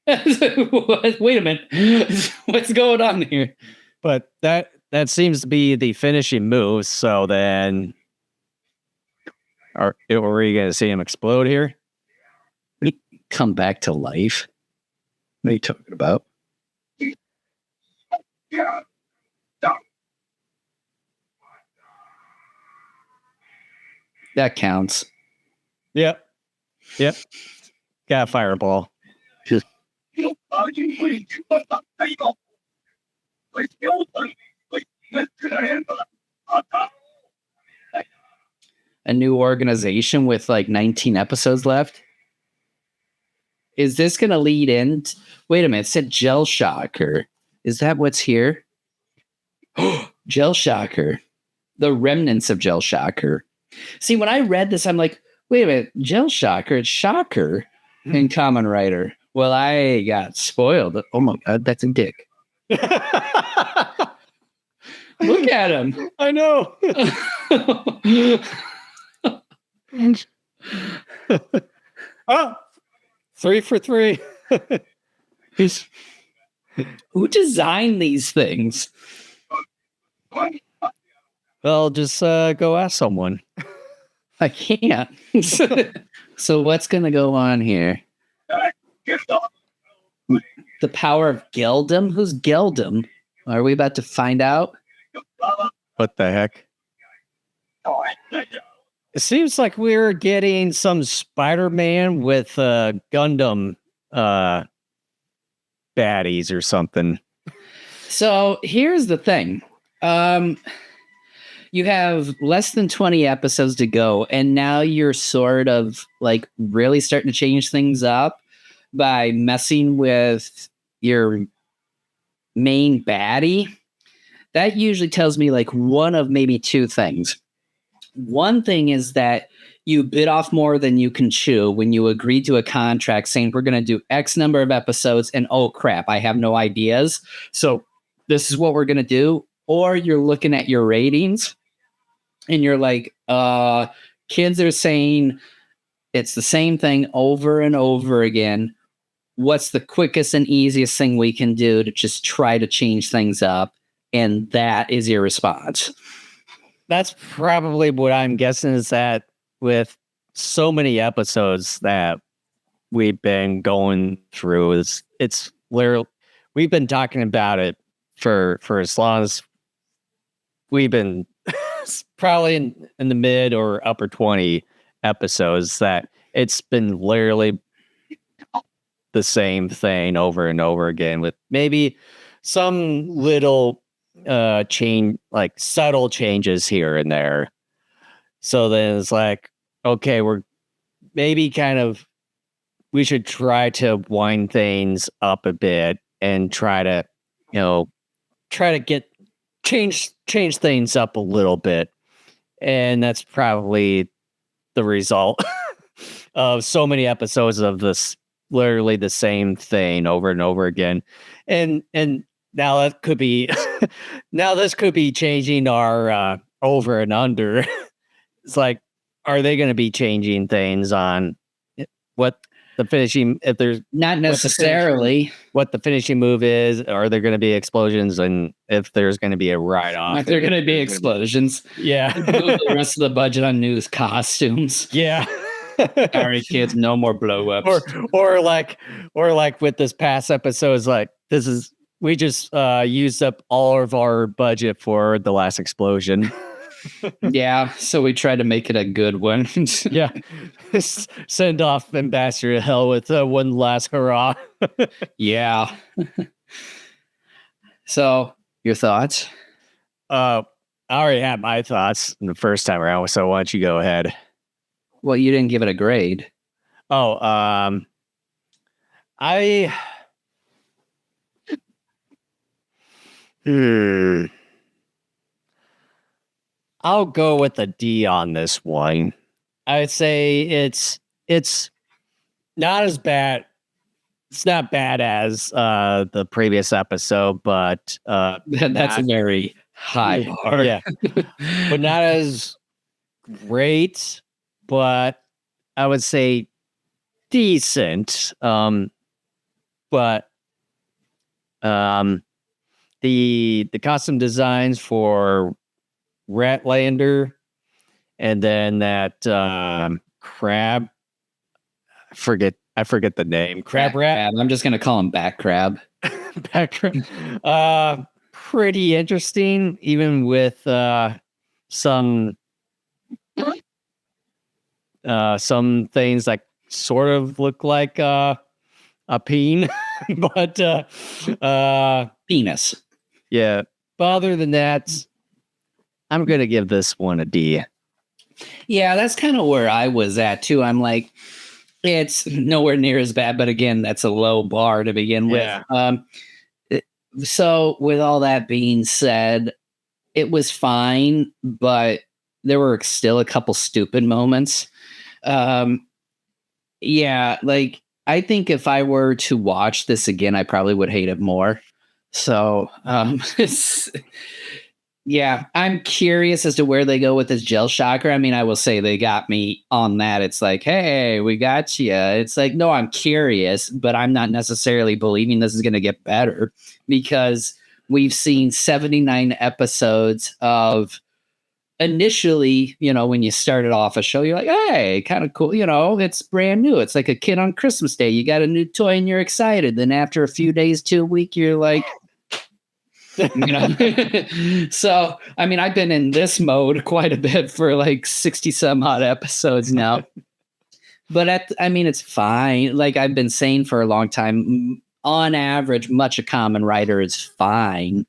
A: Wait a minute. What's going on here?
B: But that seems to be the finishing move. So then, are you going to see him explode here?
A: Come back to life? What are you talking about? That counts.
B: Yep. Got a fireball.
A: A new organization with like 19 episodes left. Is this going to lead in? Wait a minute. It said Gel Shocker. Is that what's here? Gel Shocker. The remnants of Gel Shocker. See, when I read this, I'm like, wait a minute. Gel Shocker. It's Shocker in Kamen Rider. Well, I got spoiled. Oh my God, that's a dick. Look at him.
B: I know. Oh, 3 for 3.
A: Who designed these things?
B: Well, just go ask someone.
A: I can't. So what's going to go on here? The power of Geldom? Who's Geldom? Are we about to find out?
B: What the heck? It seems like we're getting some Spider-Man with Gundam baddies or something.
A: So here's the thing. You have less than 20 episodes to go, and now you're sort of like really starting to change things up by messing with your main baddie. That usually tells me like one of maybe two things. One thing is that you bit off more than you can chew when you agreed to a contract saying we're going to do X number of episodes and oh crap, I have no ideas. So this is what we're going to do. Or you're looking at your ratings and you're like, kids are saying it's the same thing over and over again. What's the quickest and easiest thing we can do to just try to change things up? And that is your response.
B: That's probably what I'm guessing, is that with so many episodes that we've been going through, it's literally, we've been talking about it for as long as we've been probably in the mid or upper 20 episodes, that it's been literally the same thing over and over again, with maybe some little change, like subtle changes here and there. So then it's like, okay, we're maybe we should try to wind things up a bit and try to change things up a little bit. And that's probably the result of so many episodes of this, literally the same thing over and over again. And now that could be now this could be changing our over and under. It's like, are they going to be changing things on what the finishing, if there's
A: not necessarily
B: what the finishing move is? Are there going to be explosions? And if there's going to be a write-off,
A: if there are going to be explosions,
B: yeah,
A: move the rest of the budget on news costumes.
B: Yeah.
A: Sorry, kids, no more blow-ups.
B: Or like with this past episodes, like we just used up all of our budget for the last explosion.
A: Yeah, so we try to make it a good one.
B: Yeah, send off Ambassador to hell with one last hurrah.
A: Yeah. So, your thoughts?
B: I already had my thoughts the first time around, so why don't you go ahead?
A: Well, you didn't give it a grade.
B: Oh, I'll go with a D on this one. I'd say it's not as bad. It's not bad as the previous episode, but
A: that's a very high bar.
B: Yeah, but not as great. But I would say decent. But the costume designs for Ratlander, and then that crab. I forget the name. Crab Rat.
A: I'm just gonna call him Back Crab.
B: Back Crab. Pretty interesting, even with some things that sort of look like a peen, but
A: penis.
B: Yeah. But other than that, I'm gonna give this one a D.
A: Yeah, that's kind of where I was at too. I'm like, it's nowhere near as bad, but again, that's a low bar to begin with. So with all that being said, it was fine, but there were still a couple stupid moments. Yeah, like I think if I were to watch this again, I probably would hate it more. So, yeah, I'm curious as to where they go with this gel shocker. I mean, I will say they got me on that. It's like, hey, we got you. It's like, no, I'm curious, but I'm not necessarily believing this is going to get better, because we've seen 79 episodes of, initially, when you started off a show, you're like, hey, kind of cool. It's brand new. It's like a kid on Christmas Day. You got a new toy and you're excited. Then after a few days to a week, you're like, So, I mean, I've been in this mode quite a bit for like 60 some odd episodes now. But it's fine. Like I've been saying for a long time, on average, much of Kamen Rider is fine,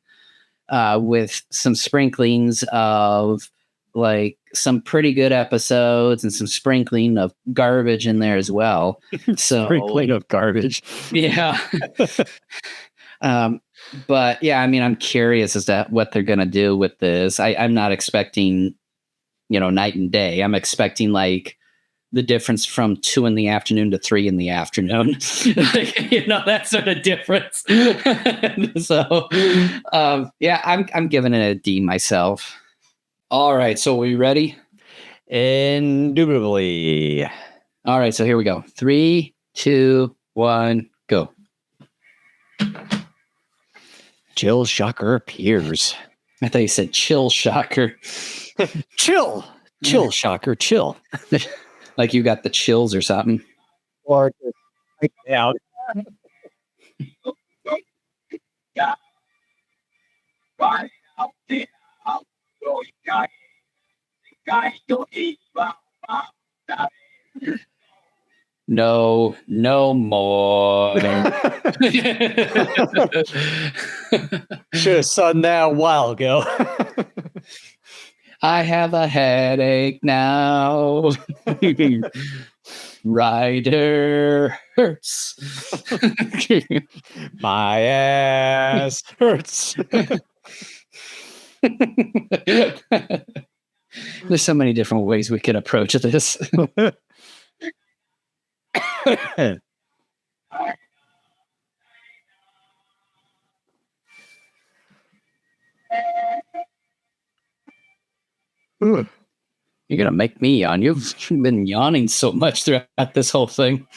A: with some sprinklings of like some pretty good episodes and some sprinkling of garbage in there as well. So
B: sprinkling of garbage.
A: Yeah. But yeah, I mean, I'm curious as to what they're going to do with this. I'm not expecting, night and day. I'm expecting like the difference from 2 in the afternoon to 3 in the afternoon. That sort of difference. So, yeah, I'm giving it a D myself. All right, so are we ready?
B: Indubitably.
A: All right, so here we go. 3, 2, 1, go.
B: Chill shocker appears.
A: I thought you said chill shocker.
B: Chill shocker, chill.
A: Like you got the chills or something.
B: Or just freak out.
A: No more.
B: Should have sung that a while ago.
A: I have a headache now. Rider hurts.
B: My ass hurts.
A: There's so many different ways we could approach this. You're gonna make me yawn. You've been yawning so much throughout this whole thing.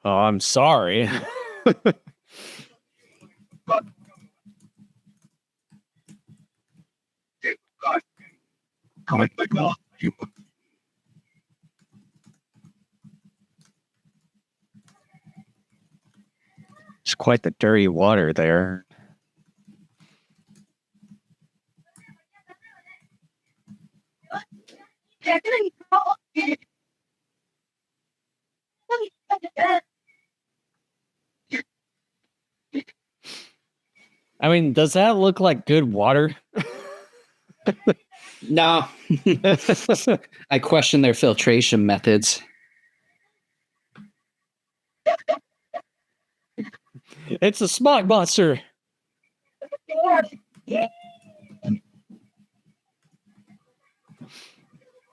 B: Oh, I'm sorry. It's quite the dirty water there. I mean, does that look like good water?
A: No. I question their filtration methods.
B: It's a smog monster.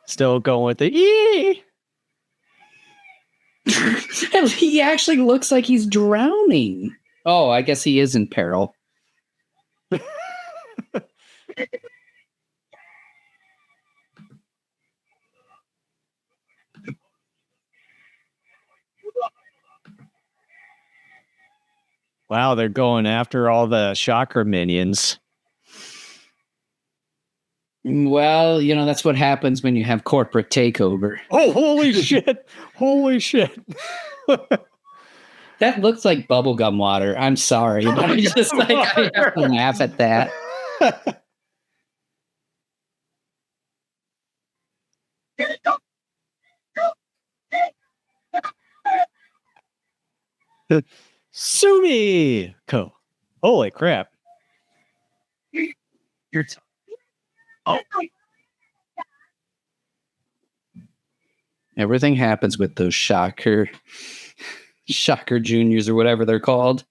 B: Still going with the yee.
A: He actually looks like he's drowning. Oh, I guess he is in peril.
B: Wow, they're going after all the shocker minions.
A: Well, that's what happens when you have corporate takeover.
B: Oh, holy shit. Holy shit.
A: That looks like bubblegum water. I'm sorry, but I just I have to laugh at that.
B: Sumiko. Holy crap.
A: Everything happens with those shocker juniors or whatever they're called.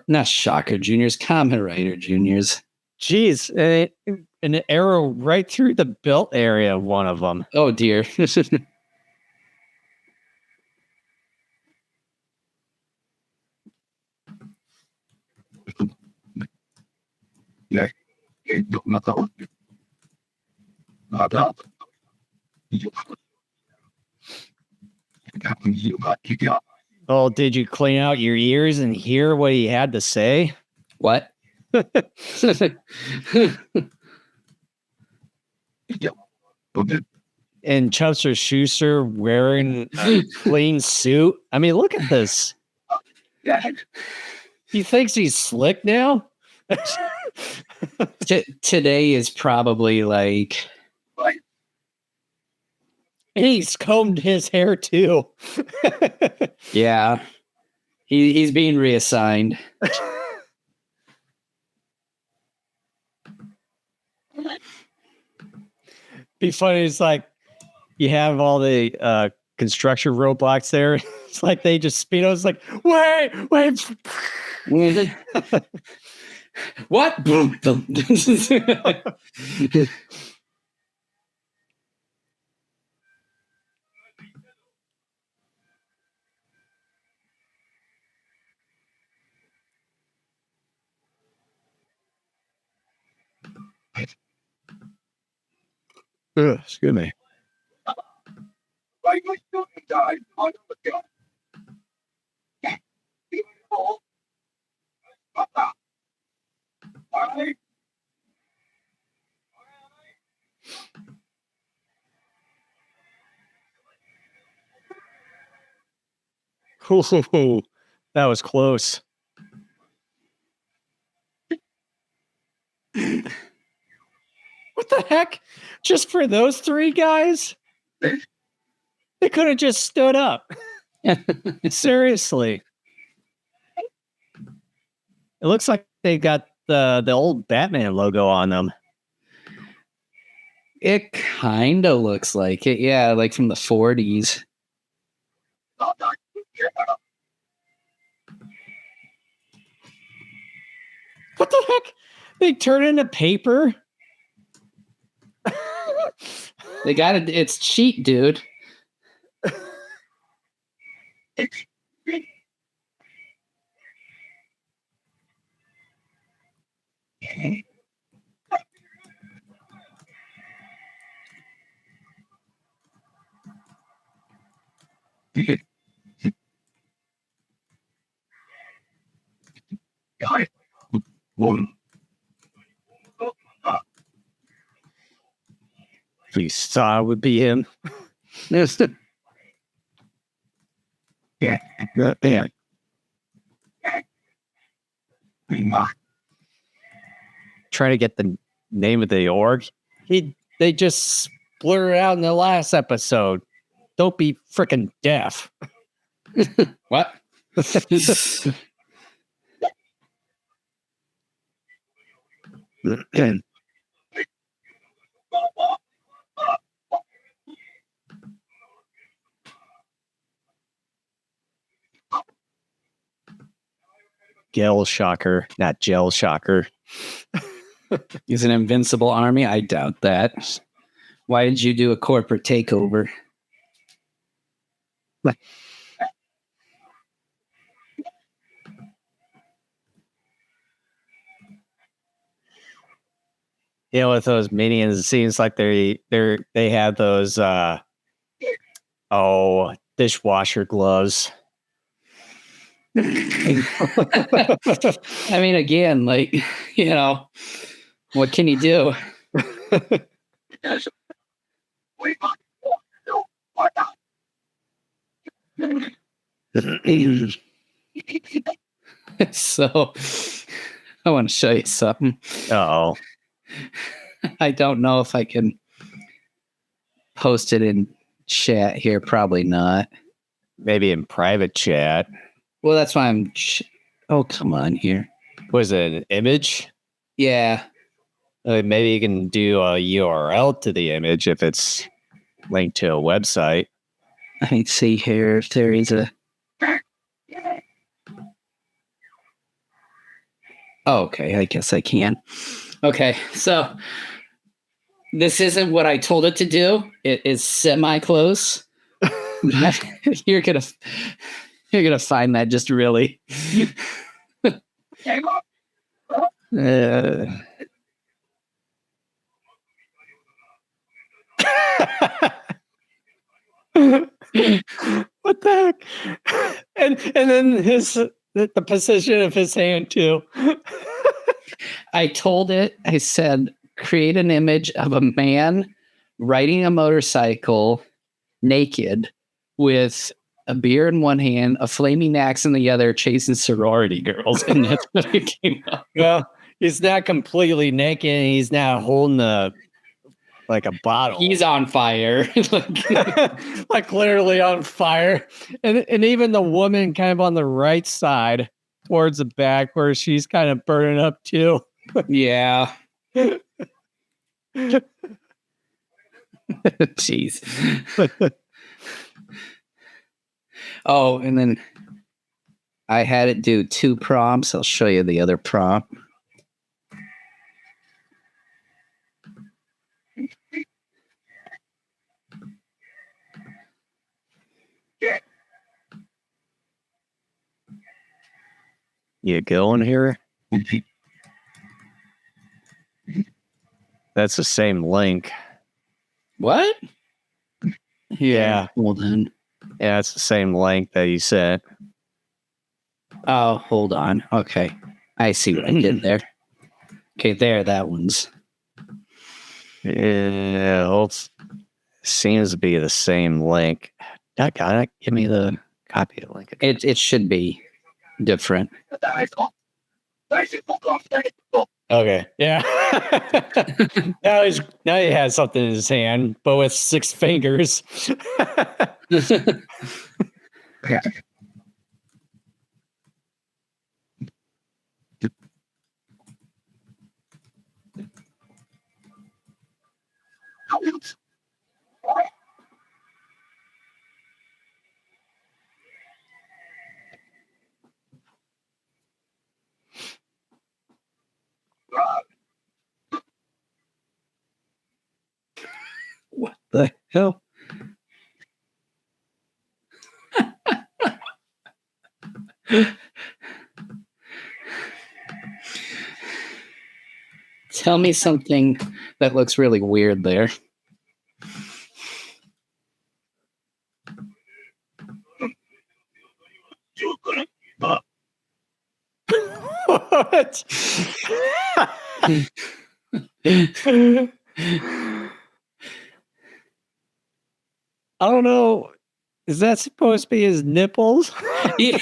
A: Not shocker juniors, Kamen Rider juniors.
B: Jeez, an arrow right through the belt area of one of them.
A: Oh dear.
B: Oh, did you clean out your ears and hear what he had to say?
A: What?
B: And Chubster Schuster wearing a clean suit. I mean, look at this. He thinks he's slick now?
A: Today is probably like...
B: And he's combed his hair too.
A: Yeah. He's being reassigned.
B: Be funny. It's like you have all the construction roadblocks there. It's like they just speed up. It's like, wait.
A: What? Boom.
B: Excuse me. Ooh, that was close. What the heck? Just for those three guys? They could have just stood up. Seriously. It looks like they got the old Batman logo on them.
A: It kind of looks like it. Yeah, like from the 40s.
B: What the heck? They turn into paper?
A: They got it. It's cheat, dude.
B: Please thought it would be him.
A: There's the
B: Yeah. Trying to get the name of the org. They just blurred out in the last episode. Don't be freaking deaf.
A: what?
B: Gel shocker, not gel shocker.
A: He's an invincible army? I doubt that. Why did you do a corporate takeover?
B: You know, with those minions, it seems like they have those dishwasher gloves.
A: I mean, again, like, you know, what can you do? So, I want to show you something.
B: Oh,
A: I don't know if I can post it in chat here. Probably not.
B: maybe in private chat.
A: Well, that's why I'm. Oh, come on here.
B: Was it an image?
A: Yeah.
B: Maybe you can do a URL to the image if it's linked to a website.
A: Let me see here if there is a. Oh, okay, I guess I can. Okay, so this isn't what I told it to do. It is semi-close. You're gonna find that just really.
B: What the heck? And then the position of his hand too.
A: I told it, I said, create an image of a man riding a motorcycle naked with a beer in one hand, a flaming axe in the other, chasing sorority girls. And that's what it came up.
B: Well, he's not completely naked. He's not holding like a bottle.
A: He's on fire.
B: Like literally on fire. And even the woman kind of on the right side towards the back where she's kind of burning up too.
A: Yeah. Jeez. Oh, and then I had it do 2 prompts. I'll show you the other prompt.
B: You going here? That's the same link.
A: What?
B: Yeah.
A: Hold on.
B: Yeah, it's the same link that you sent.
A: Oh, hold on. Okay. I see what I did there. Okay, there, that one's.
B: Yeah, well, seems to be the same link. Doggone, give me the copy of the link.
A: It should be different.
B: Okay, yeah. now he has something in his hand, but with 6 fingers.
A: Yeah. What the hell? Tell me something that looks really weird there.
B: What? I don't know. Is that supposed to be his nipples?
A: Yeah.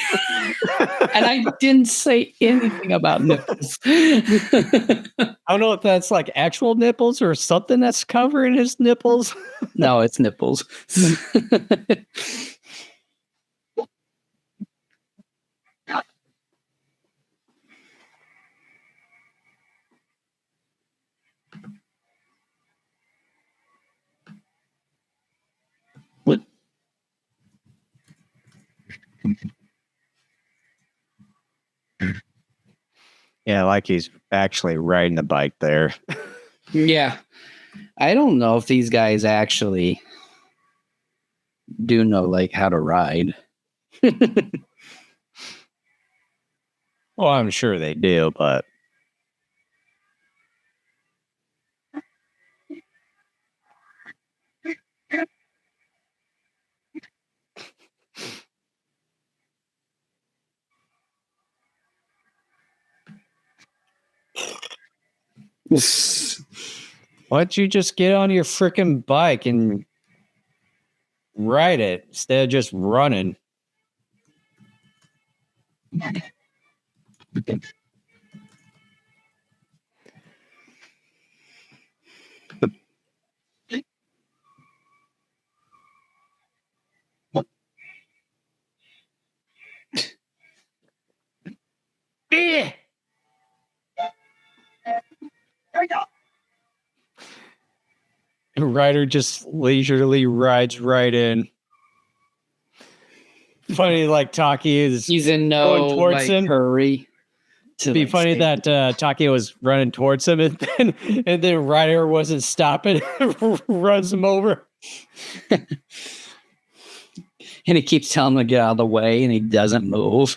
A: And I didn't say anything about nipples.
B: I don't know if that's like actual nipples or something that's covering his nipples.
A: No, it's nipples. What?
B: Yeah, like he's actually riding the bike there.
A: Yeah. I don't know if these guys actually do know like how to ride.
B: Well, I'm sure they do, but why don't you just get on your freaking bike and ride it instead of just running? The rider just leisurely rides right in. Funny, like Taki is
A: He's in
B: going
A: no
B: towards
A: like,
B: him.
A: hurry.
B: It'd be funny that Taki was running towards him and then Ryder wasn't stopping, runs him over.
A: And he keeps telling him to get out of the way and he doesn't move.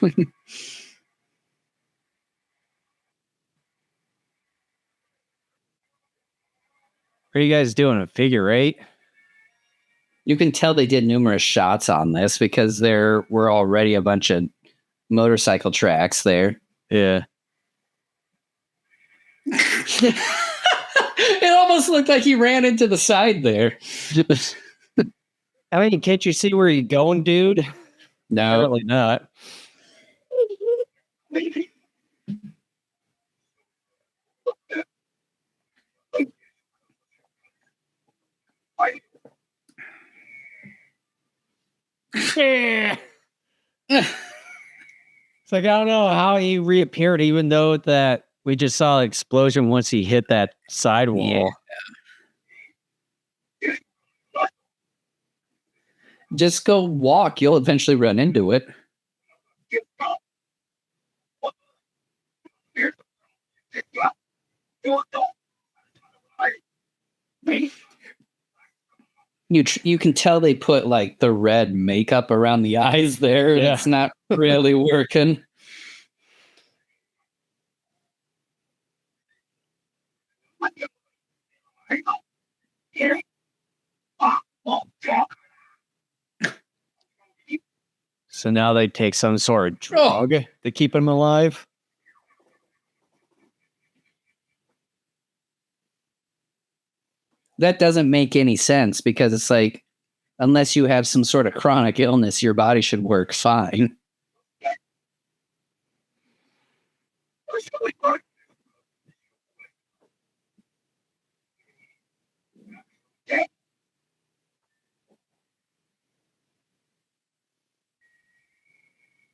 B: What are you guys doing? A figure eight?
A: You can tell they did numerous shots on this because there were already a bunch of motorcycle tracks there.
B: Yeah.
A: It almost looked like he ran into the side there.
B: I mean, can't you see where you're going, dude?
A: No.
B: Apparently not. It's like, I don't know how he reappeared, even though that we just saw an explosion once he hit that sidewall.
A: Yeah. Just go walk. You'll eventually run into it. You can tell they put like the red makeup around the eyes there. Yeah. It's not really working.
B: So now they take some sort of drug to keep him alive.
A: That doesn't make any sense because it's like, unless you have some sort of chronic illness, your body should work fine.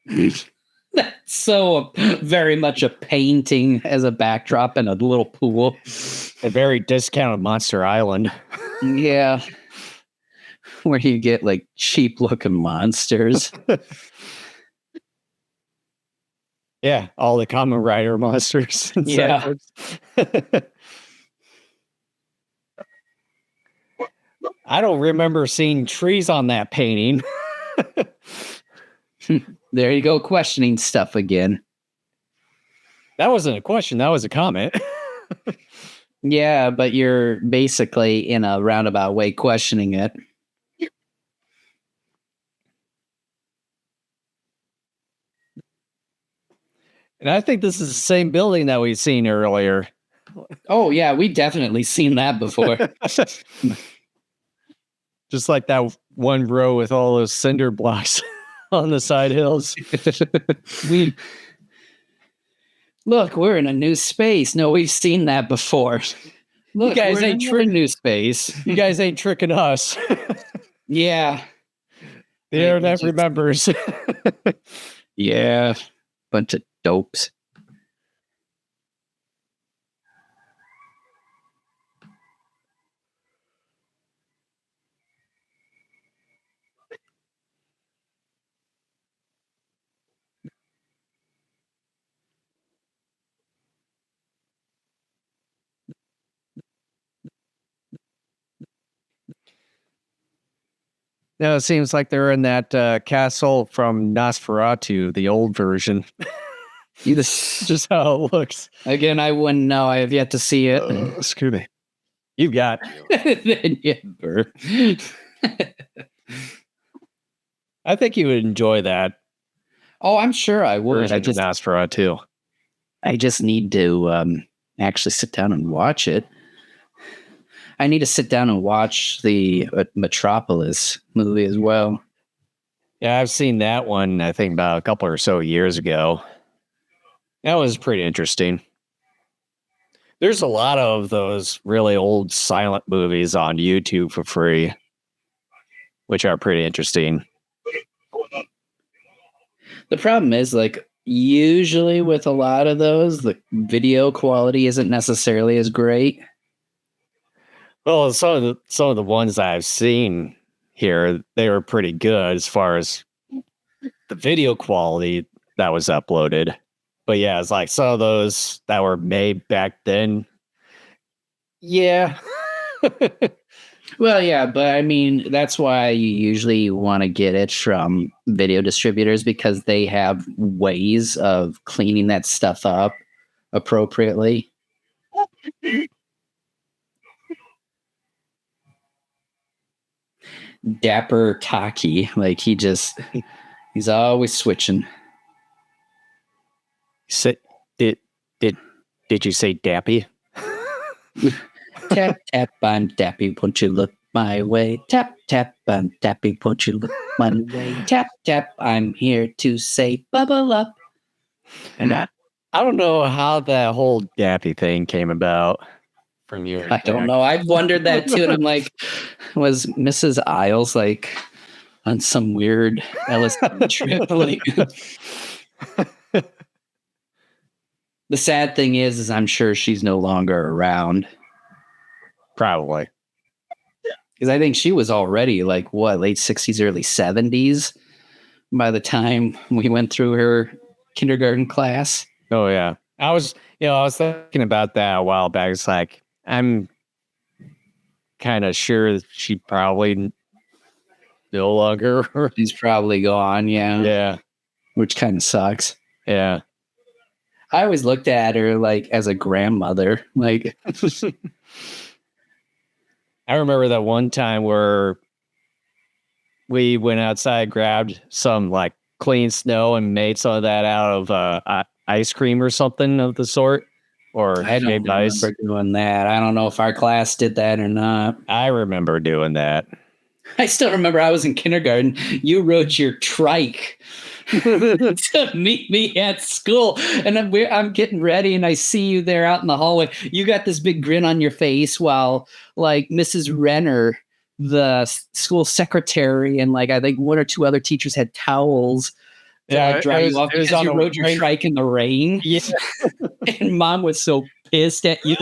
A: That's so very much a painting as a backdrop and a little pool.
B: A very discounted Monster Island.
A: Yeah. Where you get like cheap looking monsters.
B: Yeah, all the Kamen Rider monsters.
A: Yeah.
B: I don't remember seeing trees on that painting.
A: There you go, questioning stuff again.
B: That wasn't a question, that was a comment.
A: Yeah, but you're basically in a roundabout way questioning it.
B: And I think this is the same building that we've seen earlier.
A: Oh, yeah, we definitely seen that before.
B: Just like that one row with all those cinder blocks on the side hills.
A: Look, we're in a new space. No, we've seen that before. Look,
B: you guys ain't
A: in a new space.
B: You guys ain't tricking us.
A: Yeah.
B: The internet remembers.
A: Yeah. Bunch of dopes.
B: No, it seems like they're in that castle from Nosferatu, the old version. Just how it looks.
A: Again, I wouldn't know. I have yet to see it.
B: Screw me. You've got. I think you would enjoy that.
A: Oh, I'm sure I would.
B: I just Nosferatu.
A: I just need to actually sit down and watch it. I need to sit down and watch the Metropolis movie as well.
B: Yeah, I've seen that one, I think, about a couple or so years ago. That was pretty interesting. There's a lot of those really old silent movies on YouTube for free, which are pretty interesting.
A: The problem is, like, usually with a lot of those, the video quality isn't necessarily as great.
B: Well, some of the ones I've seen here, they were pretty good as far as the video quality that was uploaded. But yeah, it's like some of those that were made back then. Yeah.
A: Well, yeah, but I mean, that's why you usually want to get it from video distributors because they have ways of cleaning that stuff up appropriately. Dapper Taki, like he's always switching.
B: Did you say Dappy?
A: Tap tap, I'm Dappy. Won't you look my way? Tap tap, I'm Dappy. Won't you look my way? Tap tap, I'm here to say bubble up.
B: And I don't know how that whole Dappy thing came about from you.
A: I don't know. I've wondered that too, and I'm like, was Mrs. Isles like on some weird LSD trip? Like, the sad thing is I'm sure she's no longer around.
B: Probably.
A: Because I think she was already like, what, late 60s, early 70s by the time we went through her kindergarten class.
B: Oh, yeah. I was thinking about that a while back. It's like, I'm kind of sure that she probably no longer.
A: She's probably gone, yeah.
B: Yeah.
A: Which kind of sucks.
B: Yeah.
A: I always looked at her like as a grandmother. Like,
B: I remember that one time where we went outside, grabbed some like clean snow and made some of that out of ice cream or something of the sort, or
A: I don't
B: shaved ice.
A: remember doing that. I don't know if our class did that or not.
B: I remember doing that.
A: I still remember I was in kindergarten. You rode your trike to meet me at school, and I'm getting ready, and I see you there out in the hallway. You got this big grin on your face while like Mrs. Renner, the school secretary, and like I think one or two other teachers had towels to like dry you off because you rode your trike in the rain.
B: Yeah.
A: And Mom was so pissed at you.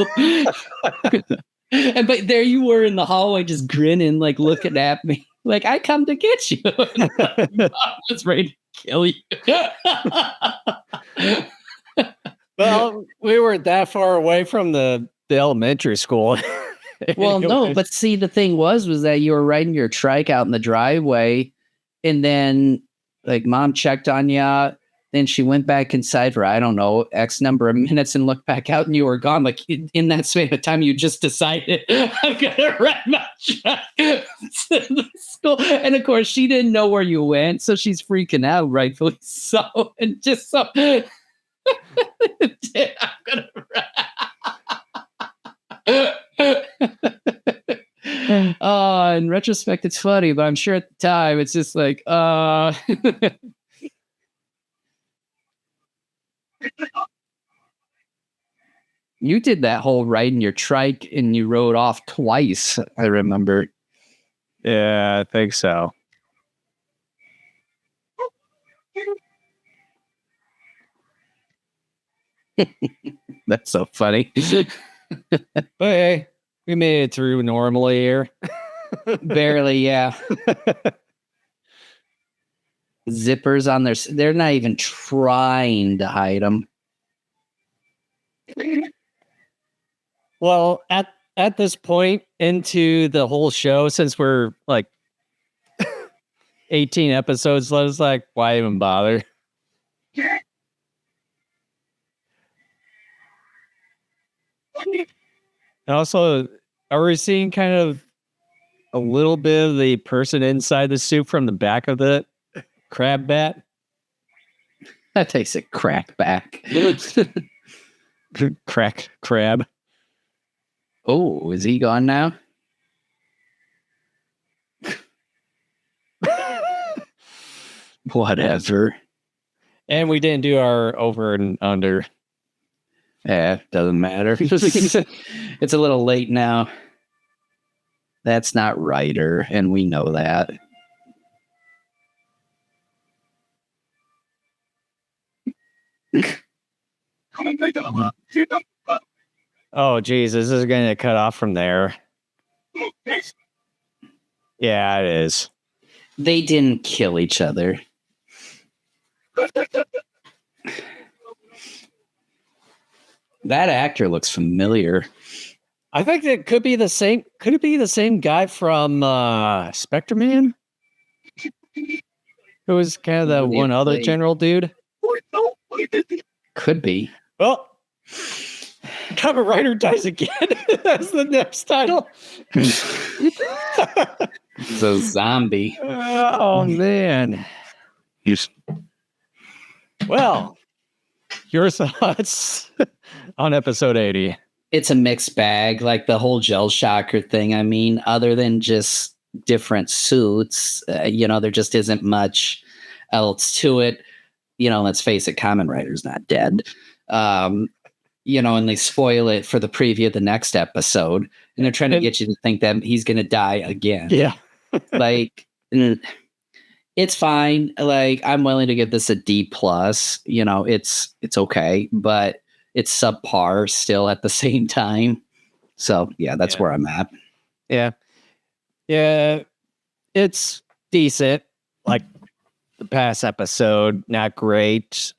A: But there you were in the hallway just grinning, like looking at me. Like, I come to get you. Mom was ready to kill you.
B: Well, we weren't that far away from the elementary school.
A: Well, no, but see, the thing was that you were riding your trike out in the driveway, and then like Mom checked on you. Then she went back inside for, I don't know, X number of minutes and looked back out and you were gone. Like in that span of time, you just decided, I'm going to ride my truck to the school. And of course, she didn't know where you went. So she's freaking out, rightfully so. And just so, I'm going to in retrospect, it's funny, but I'm sure at the time, it's just like, you did that whole riding your trike and you rode off twice, I remember.
B: Yeah, I think so.
A: That's so funny.
B: But hey, we made it through normally here.
A: Barely, yeah. Zippers on they're not even trying to hide them.
B: Well, at this point into the whole show, since we're like 18 episodes, I was like, why even bother? And also, are we seeing kind of a little bit of the person inside the suit from the back of the crab bat?
A: That takes a crack back.
B: Crack crab.
A: Oh, is he gone now? Whatever.
B: And we didn't do our over and under.
A: Yeah, doesn't matter. It's a little late now. That's not Ryder, and we know that.
B: Oh, geez, this is going to cut off from there. Yeah, it is.
A: They didn't kill each other. That actor looks familiar.
B: I think it could be the same. Could it be the same guy from Spectre Man? Who was kind of the one other general dude?
A: Could be.
B: Well, Kamen Rider dies again. That's the next title.
A: He's a zombie.
B: Oh, man. Well, your thoughts on episode 80?
A: It's a mixed bag, like the whole Gel Shocker thing. I mean, other than just different suits, there just isn't much else to it. Let's face it, Kamen Rider's not dead. And they spoil it for the preview of the next episode, and they're trying to get you to think that he's going to die again.
B: Yeah.
A: Like, it's fine. Like, I'm willing to give this a D+. It's okay, but it's subpar still at the same time. So yeah, that's where I'm at.
B: Yeah. Yeah. It's decent. Like the past episode, not great.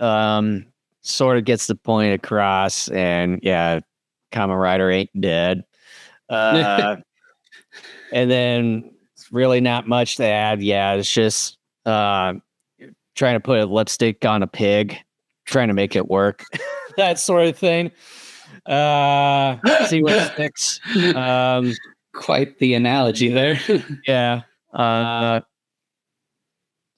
B: Sort of gets the point across, and yeah, Kamen Rider ain't dead. And then it's really not much to add. Yeah, it's just trying to put a lipstick on a pig, trying to make it work. That sort of thing. See what sticks.
A: Quite the analogy there.
B: Yeah.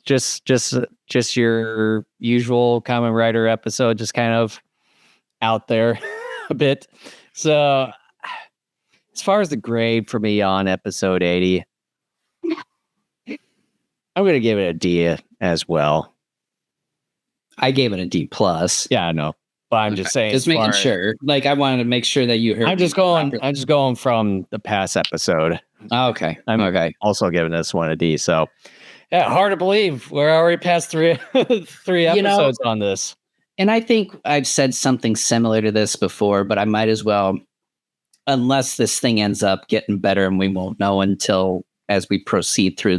B: Just your usual Kamen Rider episode, just kind of out there a bit. So as far as the grade for me on episode 80, I'm going to give it a D as well.
A: I gave it a D plus.
B: Yeah, I know. But I'm just saying,
A: just making sure. Like, I wanted to make sure that you heard.
B: I'm just going from the past episode.
A: Oh, okay.
B: I'm also giving this one a D. So, yeah, hard to believe we're already past three episodes on this.
A: And I think I've said something similar to this before, but I might as well, unless this thing ends up getting better, and we won't know until as we proceed through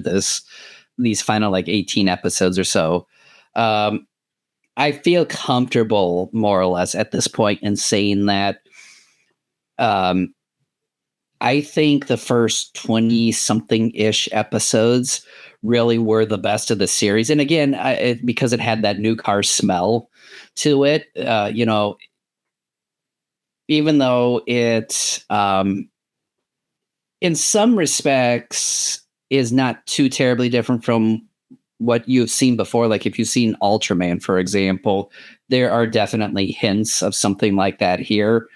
A: these final like 18 episodes or so. I feel comfortable more or less at this point in saying that I think the first 20 something ish episodes really were the best of the series. And again, because it had that new car smell to it, even though it, in some respects, is not too terribly different from what you've seen before. Like if you've seen Ultraman, for example, there are definitely hints of something like that here.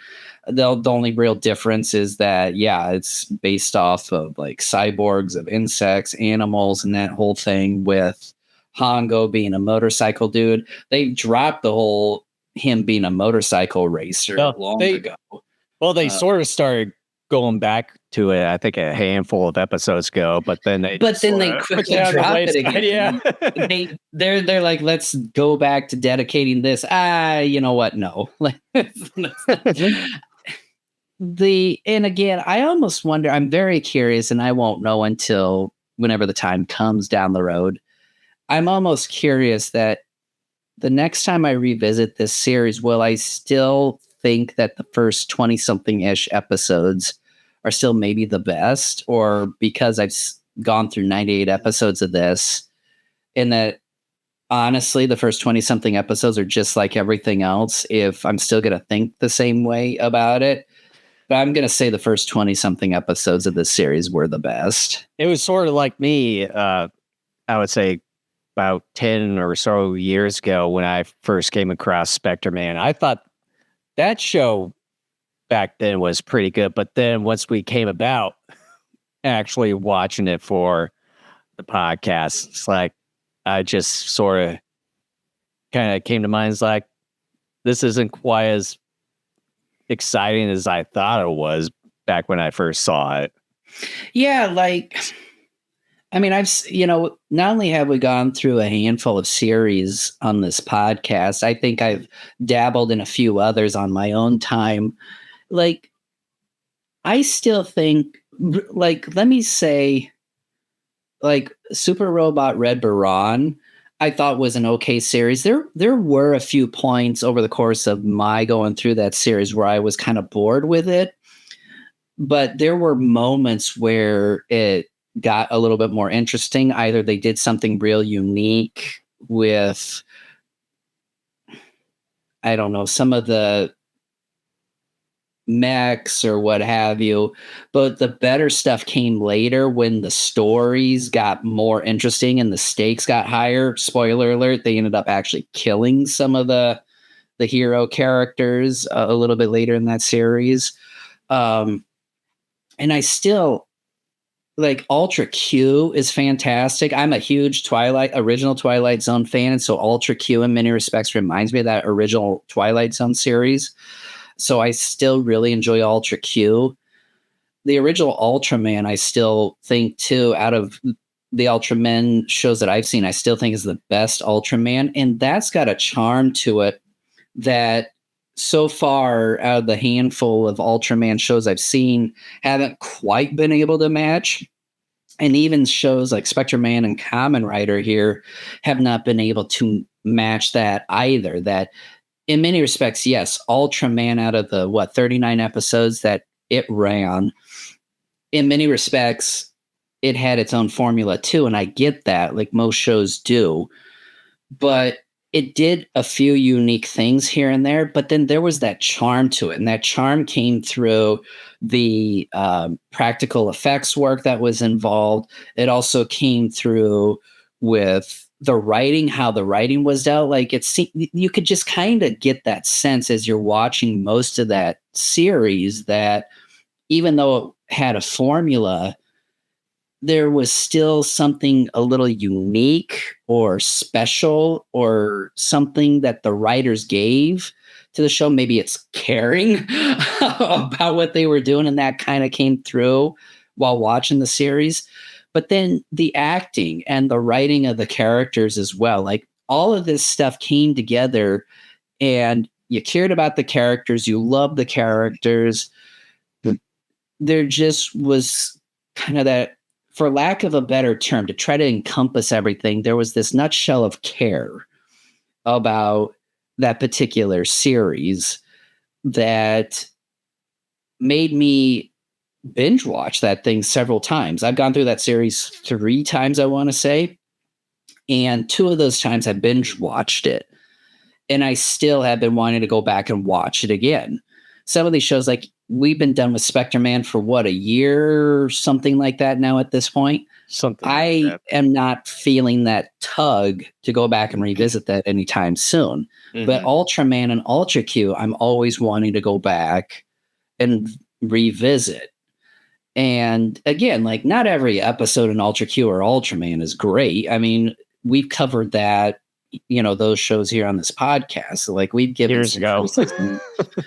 A: The only real difference is that, it's based off of like cyborgs of insects, animals, and that whole thing with Hongo being a motorcycle dude. They dropped the whole him being a motorcycle racer long ago.
B: Well, they sort of started going back to it, I think, a handful of episodes ago, but then they
A: quickly drop it again. Yeah. they're like, let's go back to dedicating this. You know what? No. And again, I almost wonder, I'm very curious, and I won't know until whenever the time comes down the road. I'm almost curious that the next time I revisit this series, will I still think that the first 20 something ish episodes are still maybe the best, or because I've gone through 98 episodes of this, and that honestly, the first 20 something episodes are just like everything else, if I'm still going to think the same way about it. But I'm going to say the first 20 something episodes of this series were the best.
B: It was sort of like me, I would say about 10 or so years ago when I first came across Spectre Man. I thought that show back then was pretty good, but then once we came about actually watching it for the podcast, it's like I just sort of kind of came to mind. It's like, this isn't quite as exciting as I thought it was back when I first saw it.
A: Yeah, like, I mean, not only have we gone through a handful of series on this podcast, I think I've dabbled in a few others on my own time. Like, I still think, like, let me say, like, Super Robot Red Baron, I thought was an okay series. There were a few points over the course of my going through that series where I was kind of bored with it, but there were moments where it got a little bit more interesting. Either they did something real unique with, I don't know, some of the mechs or what have you, but the better stuff came later when the stories got more interesting and the stakes got higher. Spoiler alert, they ended up actually killing some of the hero characters a little bit later in that series. And I still like Ultra Q is fantastic. I'm a huge original Twilight Zone fan, and so Ultra Q in many respects reminds me of that original Twilight Zone series. So I still really enjoy Ultra Q. The original Ultraman, I still think, too, out of the Ultraman shows that I've seen, I still think is the best Ultraman. And that's got a charm to it that so far, out of the handful of Ultraman shows I've seen, haven't quite been able to match. And even shows like Spectre-Man and Kamen Rider here have not been able to match that either. That in many respects, yes, Ultraman, out of the 39 episodes that it ran, in many respects, it had its own formula too, and I get that, like most shows do. But it did a few unique things here and there, but then there was that charm to it. And that charm came through the practical effects work that was involved. It also came through with the writing, how the writing was dealt. Like you could just kind of get that sense as you're watching most of that series that even though it had a formula, there was still something a little unique or special or something that the writers gave to the show. Maybe it's caring about what they were doing, and that kind of came through while watching the series. But then the acting and the writing of the characters as well, like all of this stuff came together, and you cared about the characters, you loved the characters. There just was kind of that, for lack of a better term, to try to encompass everything, there was this nutshell of care about that particular series that made me binge watch that thing several times. I've gone through that series 3 times, I want to say, and 2 of those times I binge watched it, and I still have been wanting to go back and watch it again. Some of these shows, like we've been done with Spectre Man for what, a year or something like that now at this point. I am not feeling that tug to go back and revisit that anytime soon. Mm-hmm. But Ultraman and Ultra Q, I'm always wanting to go back and revisit. And again, like not every episode in Ultra Q or Ultraman is great. I mean, we've covered that, you know, those shows here on this podcast. So like we've given
B: years ago.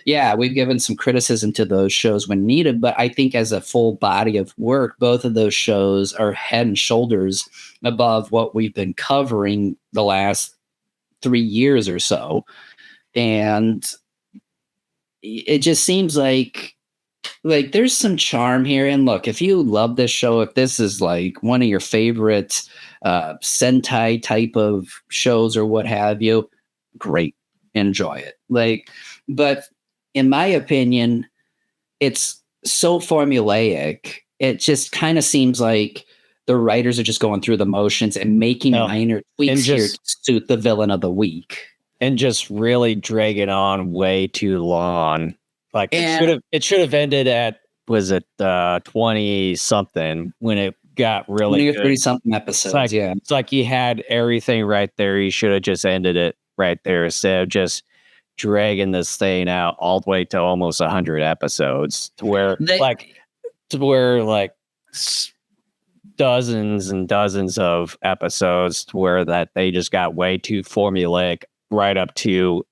A: Yeah, we've given some criticism to those shows when needed, but I think as a full body of work, both of those shows are head and shoulders above what we've been covering the last 3 years or so. And it just seems like there's some charm here. And look, if you love this show, if this is like one of your favorite Sentai type of shows or what have you, great, enjoy it. Like, but in my opinion, it's so formulaic. It just kind of seems like the writers are just going through the motions and making minor tweaks here to suit the villain of the week,
B: and just really drag it on way too long. Like it should have ended at, was it 20 something when it got really
A: 30 something episodes.
B: It's like you had everything right there. You should have just ended it right there instead of just dragging this thing out all the way to almost 100 episodes to where dozens and dozens of episodes to where that they just got way too formulaic right up to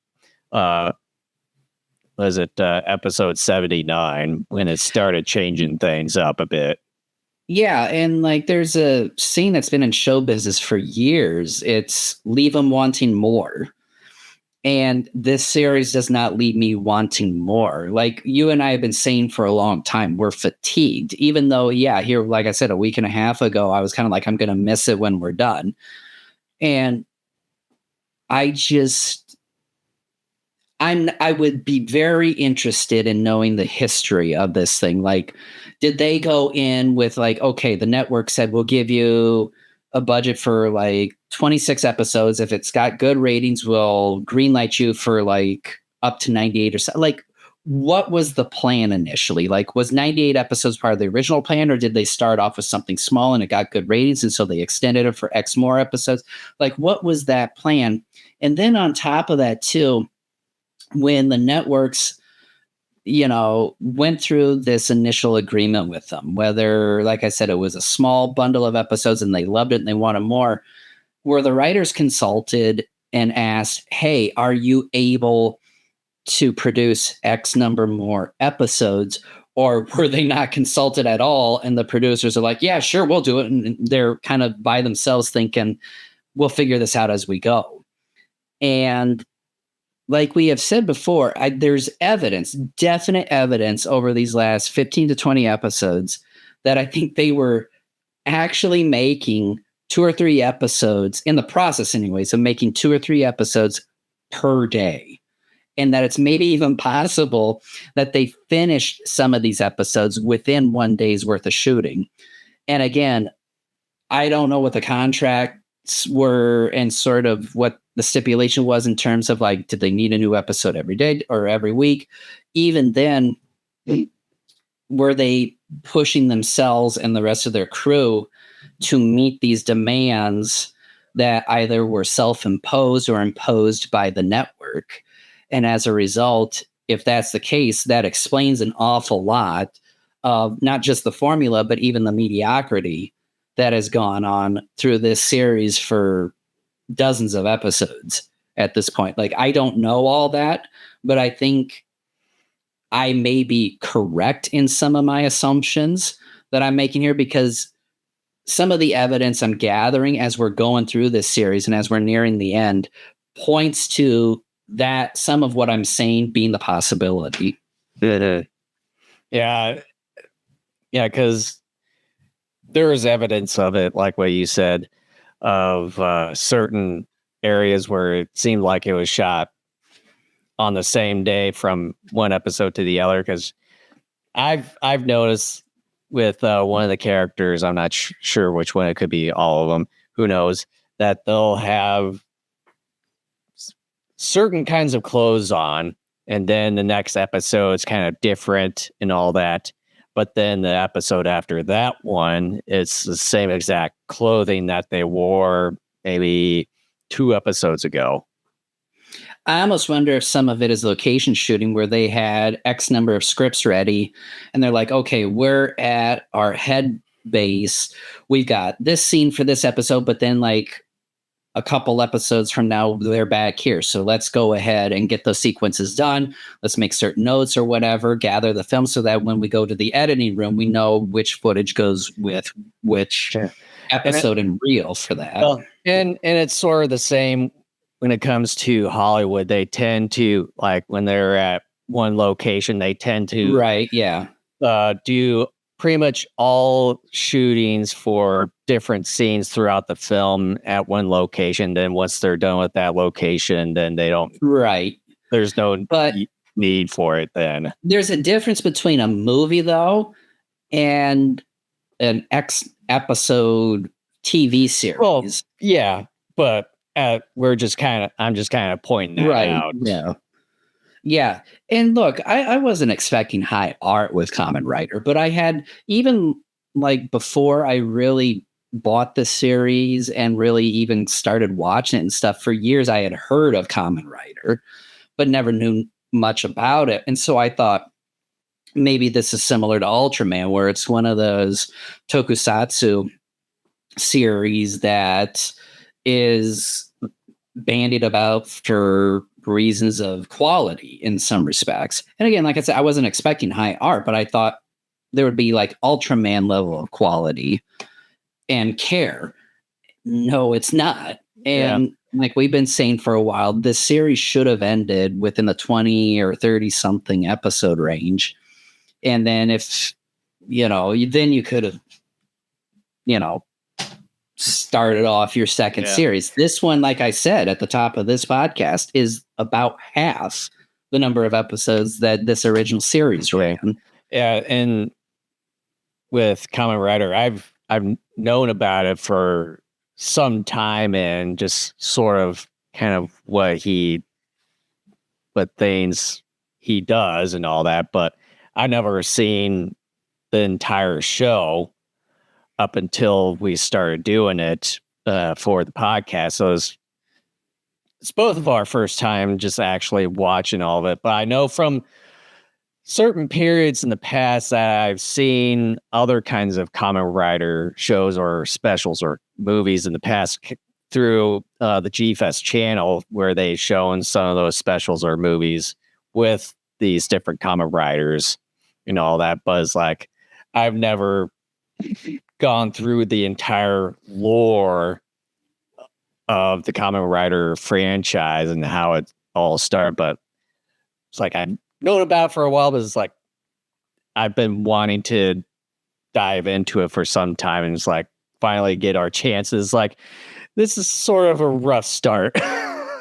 B: episode 79 when it started changing things up a bit.
A: Yeah, and like there's a scene that's been in show business for years. It's leave them wanting more. And this series does not leave me wanting more. Like you and I have been saying for a long time, we're fatigued. Even though, here, like I said, a week and a half ago, I was kind of like, I'm going to miss it when we're done. And I would be very interested in knowing the history of this thing. Like, did they go in with like, okay, the network said, we'll give you a budget for like 26 episodes. If it's got good ratings, we'll greenlight you for like up to 98 or so. Like, what was the plan initially? Like, was 98 episodes part of the original plan, or did they start off with something small and it got good ratings and so they extended it for X more episodes? Like, what was that plan? And then on top of that too, when the networks, went through this initial agreement with them, whether, like I said, it was a small bundle of episodes and they loved it and they wanted more, were the writers consulted and asked, hey, are you able to produce X number more episodes? Or were they not consulted at all? And the producers are like, yeah, sure, we'll do it. And they're kind of by themselves thinking, we'll figure this out as we go. And like we have said before, there's evidence, definite evidence over these last 15 to 20 episodes that I think they were actually making 2 or 3 episodes in the process anyways of making 2 or 3 episodes per day. And that it's maybe even possible that they finished some of these episodes within 1 day's worth of shooting. And again, I don't know what the contract were and sort of what the stipulation was in terms of like, did they need a new episode every day or every week? Even then, were they pushing themselves and the rest of their crew to meet these demands that either were self-imposed or imposed by the network? And as a result, if that's the case, that explains an awful lot of not just the formula, but even the mediocrity that has gone on through this series for dozens of episodes at this point. Like, I don't know all that, but I think I may be correct in some of my assumptions that I'm making here, because some of the evidence I'm gathering as we're going through this series and as we're nearing the end points to that, some of what I'm saying being the possibility.
B: Yeah. Yeah, because there is evidence of it, like what you said, of certain areas where it seemed like it was shot on the same day from one episode to the other. Because I've noticed with one of the characters, I'm not sure which one, it could be all of them, who knows, that they'll have certain kinds of clothes on, and then the next episode is kind of different and all that. But then the episode after that one, it's the same exact clothing that they wore maybe 2 episodes ago.
A: I almost wonder if some of it is location shooting, where they had X number of scripts ready and they're like, okay, we're at our head base. We've got this scene for this episode, but then like a couple episodes from now, they're back here. So let's go ahead and get those sequences done. Let's make certain notes or whatever, gather the film so that when we go to the editing room, we know which footage goes with which episode and reel for that.
B: Well, and it's sort of the same when it comes to Hollywood. They tend to, like, when they're at one location, they tend to do pretty much all shootings for different scenes throughout the film at one location. Then once they're done with that location, then they don't.
A: Right.
B: There's no need for it then.
A: There's a difference between a movie, though, and an X episode TV series.
B: Well, yeah, but I'm just kind of pointing that out.
A: Yeah. Yeah. And look, I wasn't expecting high art with Kamen Rider, but I had, even like before I really bought the series and really even started watching it and stuff, for years I had heard of Kamen Rider, but never knew much about it. And so I thought maybe this is similar to Ultraman, where it's one of those tokusatsu series that is bandied about for reasons of quality in some respects. And again, like I said, I wasn't expecting high art, but I thought there would be like Ultraman level of quality and care. No, it's not. And like we've been saying for a while, this series should have ended within the 20 or 30 something episode range. And then if, then you could have, started off your second series. This one, like I said at the top of this podcast, is about half the number of episodes that this original series ran.
B: Yeah, and with Kamen Rider, I've known about it for some time, and just sort of kind of what things he does and all that, but I've never seen the entire show up until we started doing it for the podcast. So it's both of our first time just actually watching all of it. But I know from certain periods in the past that I've seen other kinds of Kamen Rider shows or specials or movies in the past through the G-Fest channel, where they've shown some of those specials or movies with these different Kamen Riders and all that. But it's like, I've never gone through the entire lore of the Kamen Rider franchise and how it all started, but it's like I've known about it for a while, but it's like I've been wanting to dive into it for some time, and it's like finally get our chances. Like, this is sort of a rough start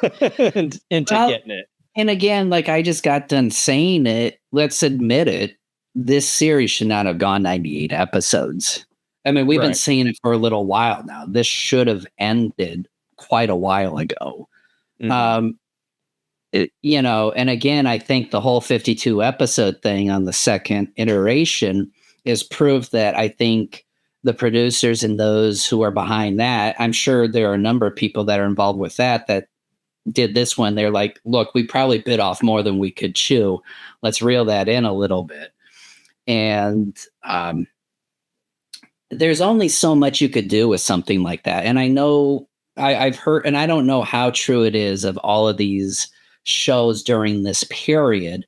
B: into getting it.
A: And again, like I just got done saying it, let's admit it, this series should not have gone 98 episodes. I mean, we've been
B: Right.
A: seeing it for a little while now. This should have ended quite a while ago.
B: Mhm.
A: And again, I think the whole 52 episode thing on the second iteration is proof that I think the producers and those who are behind that, I'm sure there are a number of people that are involved with that did this one. They're like, look, we probably bit off more than we could chew. Let's reel that in a little bit. And there's only so much you could do with something like that. And I know I've heard, and I don't know how true it is of all of these shows during this period,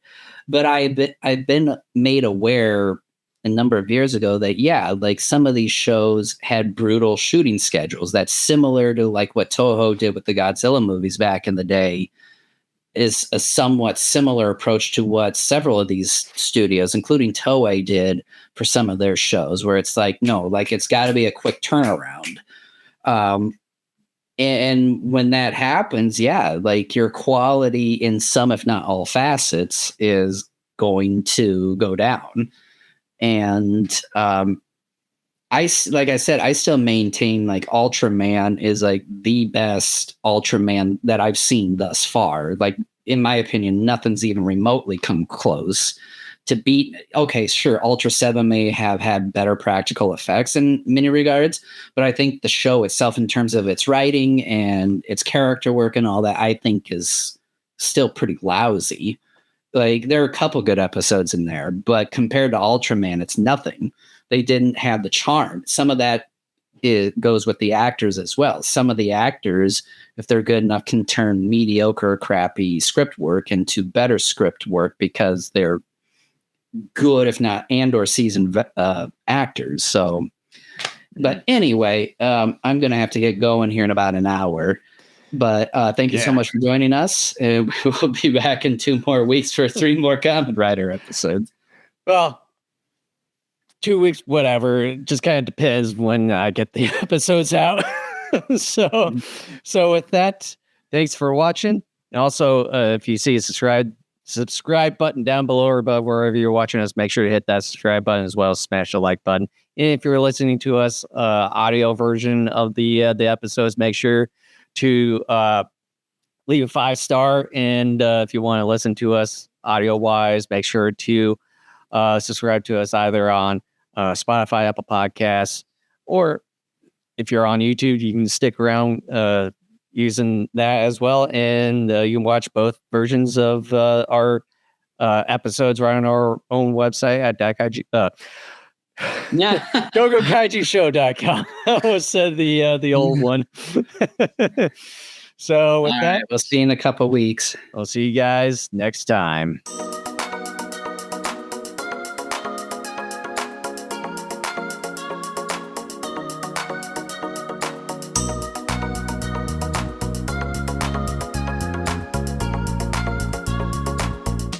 A: but I've been made aware a number of years ago that, yeah, like some of these shows had brutal shooting schedules that's similar to like what Toho did with the Godzilla movies back in the day, is a somewhat similar approach to what several of these studios, including Toei, did for some of their shows, where it's like, no, like it's got to be a quick turnaround. Um, and when that happens, yeah, like your quality in some, if not all facets, is going to go down. And like I said, I still maintain like Ultraman is like the best Ultraman that I've seen thus far. Like, in my opinion, nothing's even remotely come close to beat. Okay, sure, Ultra 7 may have had better practical effects in many regards, but I think the show itself, in terms of its writing and its character work and all that, I think is still pretty lousy. Like, there are a couple good episodes in there, but compared to Ultraman, it's nothing. They didn't have the charm. Some of that goes with the actors as well. Some of the actors, if they're good enough, can turn mediocre, crappy script work into better script work because they're good, if not and/or seasoned actors. So, but anyway, I'm going to have to get going here in about an hour. But thank you so much for joining us. And we'll be back in 2 more weeks for 3 more Kamen Rider episodes.
B: Well, 2 weeks, whatever. It just kind of depends when I get the episodes out. so with that, thanks for watching. And also, if you see a subscribe button down below or above wherever you're watching us, make sure to hit that subscribe button as well as smash the like button. And if you're listening to us audio version of the episodes, make sure to leave a 5-star. And if you want to listen to us audio wise, make sure to subscribe to us either on Spotify, Apple Podcasts, or if you're on YouTube, you can stick around using that as well. And you can watch both versions of our episodes right on our own website at Kaiju. GoGoKaijuShow.com. I almost said the old one. So with that,
A: we'll see you in a couple weeks.
B: I'll see you guys next time.